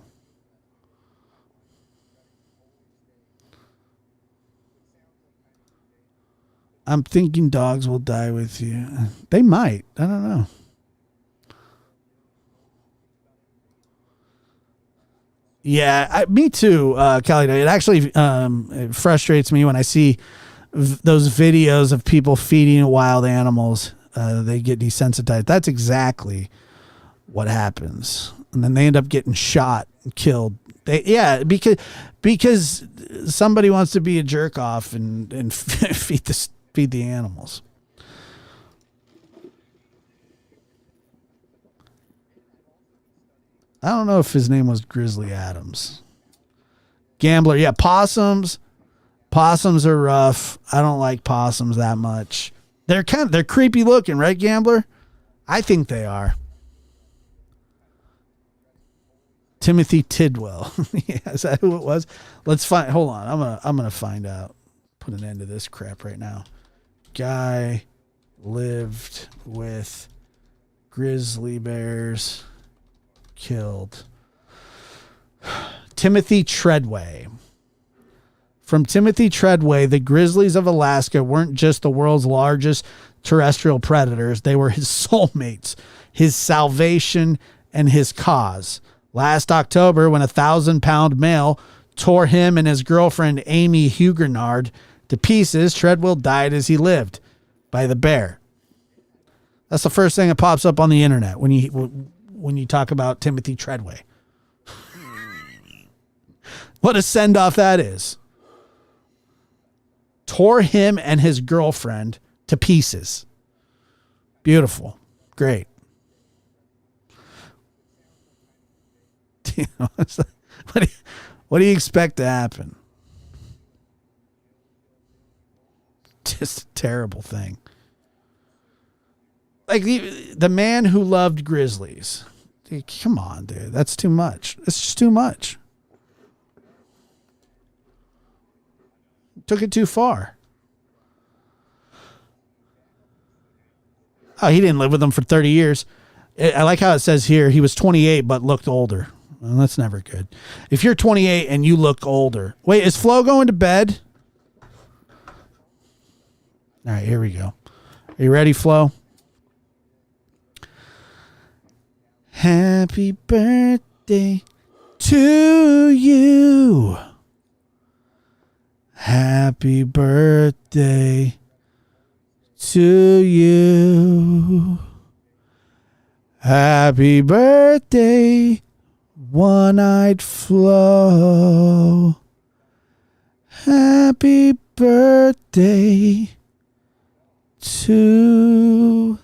I'm thinking dogs will die with you. They might. I don't know. Yeah, me too, Kelly. It actually it frustrates me when I see those videos of people feeding wild animals. They get desensitized. That's exactly what happens. And then they end up getting shot and killed. Because somebody wants to be a jerk off and feed the animals. I don't know if his name was Grizzly Adams. Gambler. Yeah, possums. Possums are rough. I don't like possums that much. They're creepy looking, right, Gambler? I think they are. Timothy Tidwell. Yeah, is that who it was? Let's find. Hold on. I'm gonna find out. Put an end to this crap right now. Guy lived with grizzly bears. Killed. Timothy Treadway. From Timothy Treadway, the grizzlies of Alaska weren't just the world's largest terrestrial predators. They were his soulmates, his salvation, and his cause. Last October, when a 1,000-pound male tore him and his girlfriend, Amy Huguenard, to pieces, Treadwell died as he lived by the bear. That's the first thing that pops up on the internet when you talk about Timothy Treadway. What a send-off that is. Tore him and his girlfriend to pieces. Beautiful. Great. What do you expect to happen? Just a terrible thing. Like the man who loved grizzlies. Dude, come on, dude. That's too much. It's just too much. Took it too far. Oh, he didn't live with them for 30 years. I like how it says here he was 28 but looked older. Well, that's never good. If you're 28 and you look older. Wait, is Flo going to bed? All right, here we go. Are you ready, Flo? Happy birthday to you. Happy birthday to you. Happy birthday, one-eyed Flo. Happy birthday to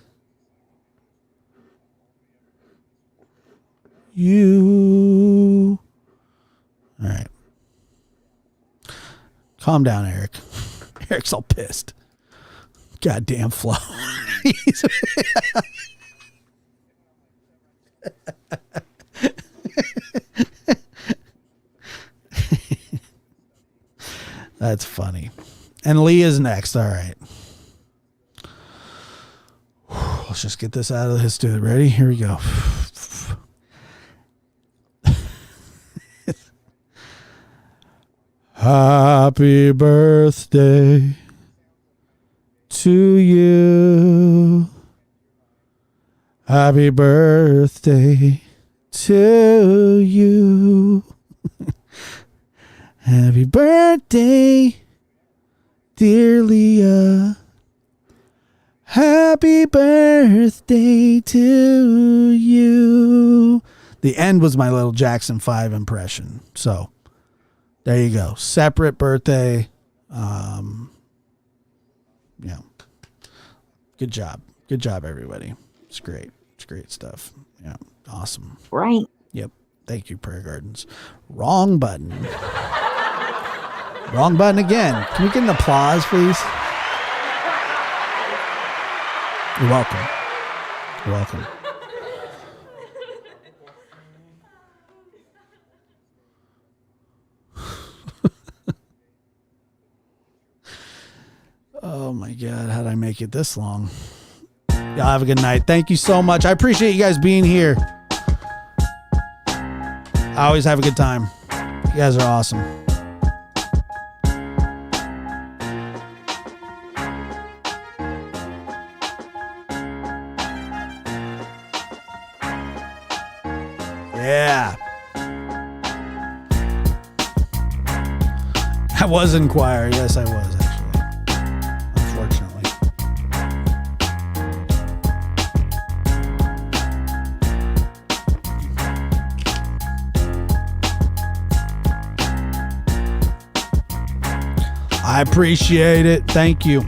you. All right. Calm down, Eric. Eric's all pissed. Goddamn Flo. That's funny. And Lee is next. All right. Let's just get this out of his studio. Ready? Here we go. Happy birthday to you. Happy birthday to you. Happy birthday, dear Leah. Happy birthday to you. The end was my little Jackson 5 impression. So there you go. Separate birthday. Yeah. Good job. Good job, everybody. It's great. It's great stuff. Yeah. Awesome. Right. Yep. Thank you, Prayer Gardens. Wrong button. Wrong button again. Can we get an applause, please? You're welcome. You're welcome. Oh my God, how'd I make it this long? Y'all have a good night. Thank you so much. I appreciate you guys being here. I always have a good time. You guys are awesome. Yeah. I was in choir. Yes, I was, actually. Unfortunately. I appreciate it. Thank you.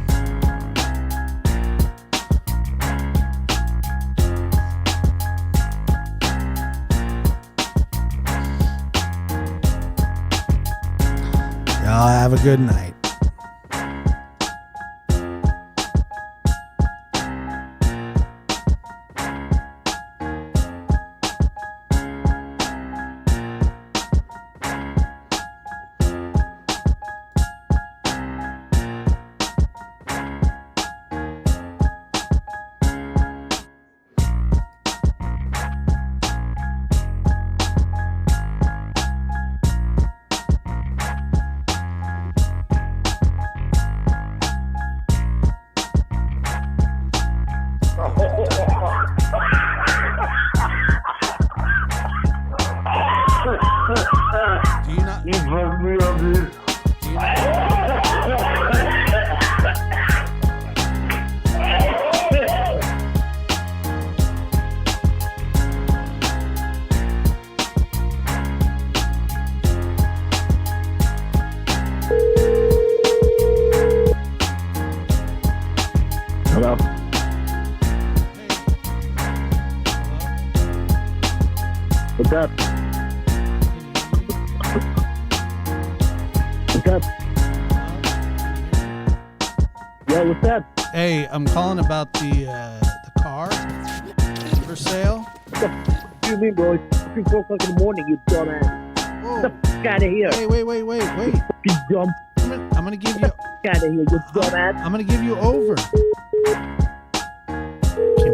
Y'all have a good night. Do you not? You broke me up, dude. Do you not? Hello? What's up? What's up? Yo, what's up? Hey, I'm calling about the car for sale. What the f*** do you mean, bro? It's fucking 4 o'clock in the morning, you dumbass. Get Whoa. the f*** out of here. Hey, wait. You dumb I'm gonna give you. f*** out of here, you dumbass. I'm gonna give you over. Can't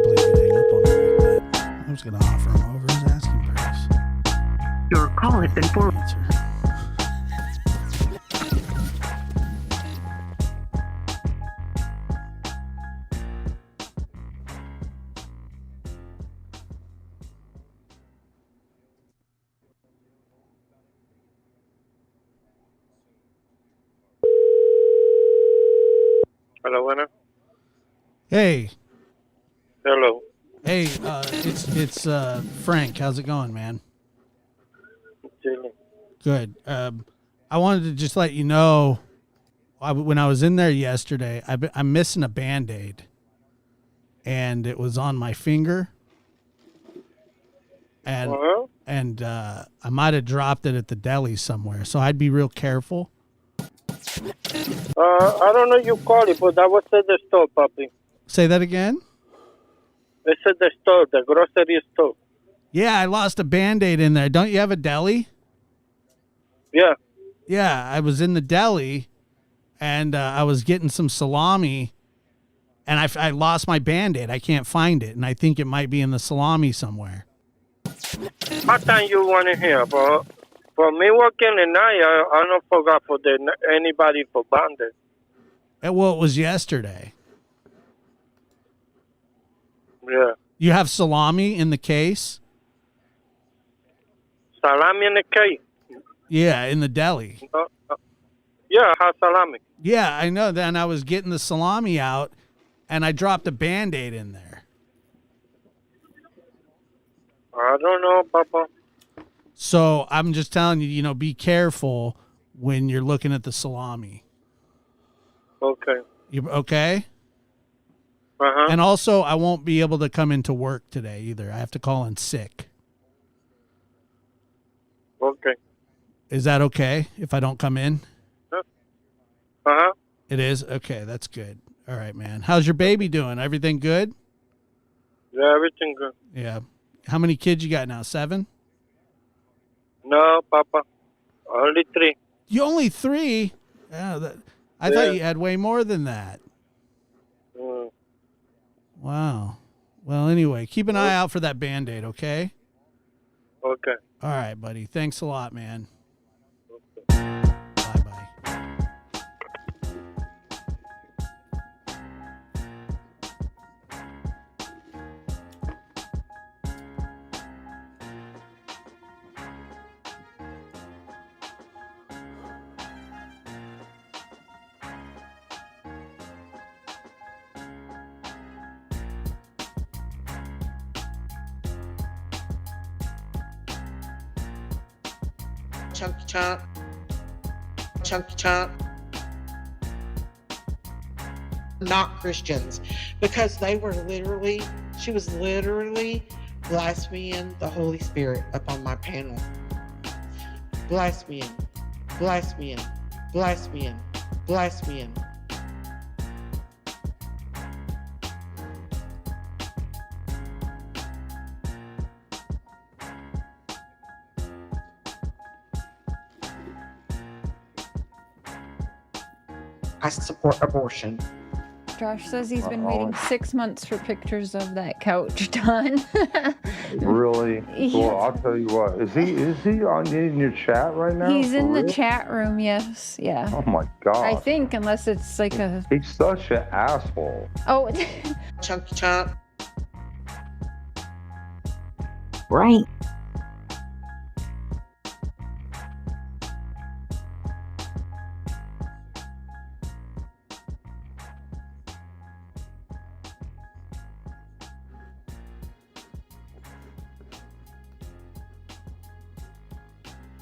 believe you hang up on me like that. I was gonna offer him over his asking price. Your call has been forwarded. Answer. Hello, buena. Hey, Hello. hey, it's Frank. How's it going, man? Chilling. Good. I wanted to just let you know, when I was in there yesterday, I'm missing a Band-Aid, and it was on my finger, and Uh-huh. I might have dropped it at the deli somewhere, so I'd be real careful. I don't know you call it, but that was at the store, puppy. Say that again? It's at the store, the grocery store. Yeah, I lost a Band-Aid in there. Don't you have a deli? Yeah. Yeah, I was in the deli, and I was getting some salami, and I lost my Band-Aid. I can't find it, and I think it might be in the salami somewhere. What time you want to hear? For me working at night, I don't forgot for anybody for bandit. Well, it was yesterday. Yeah. You have salami in the case? Salami in the cake. Yeah, in the deli. Yeah, I have salami. Yeah, I know. Then I was getting the salami out, and I dropped a Band-Aid in there. I don't know, Papa. So I'm just telling you, be careful when you're looking at the salami. Okay. You okay? Uh-huh. And also, I won't be able to come into work today either. I have to call in sick. Okay. Is that okay if I don't come in? Uh-huh. It is? Okay, that's good. All right, man. How's your baby doing? Everything good? Yeah, everything good. Yeah. How many kids you got now? 7? No, Papa. Only 3. You only 3? Yeah, I thought you had way more than that. Mm. Wow. Well, anyway, keep an eye out for that Band-Aid, okay? Okay. All right, buddy. Thanks a lot, man. Bye-bye. Chunky chomp. Chunky chomp. Not Christians, because she was literally blaspheming the Holy Spirit up on my panel. Blaspheming, blaspheming, blaspheming, blaspheming. I support abortion. Josh says he's been waiting 6 months for pictures of that couch done. Really? Yeah. Well, I'll tell you what. Is he in your chat right now? He's in For the real? chat room, yes. Yeah. Oh my god. I think, unless it's like a. He's such an asshole. Oh. Chunky chomp. Right.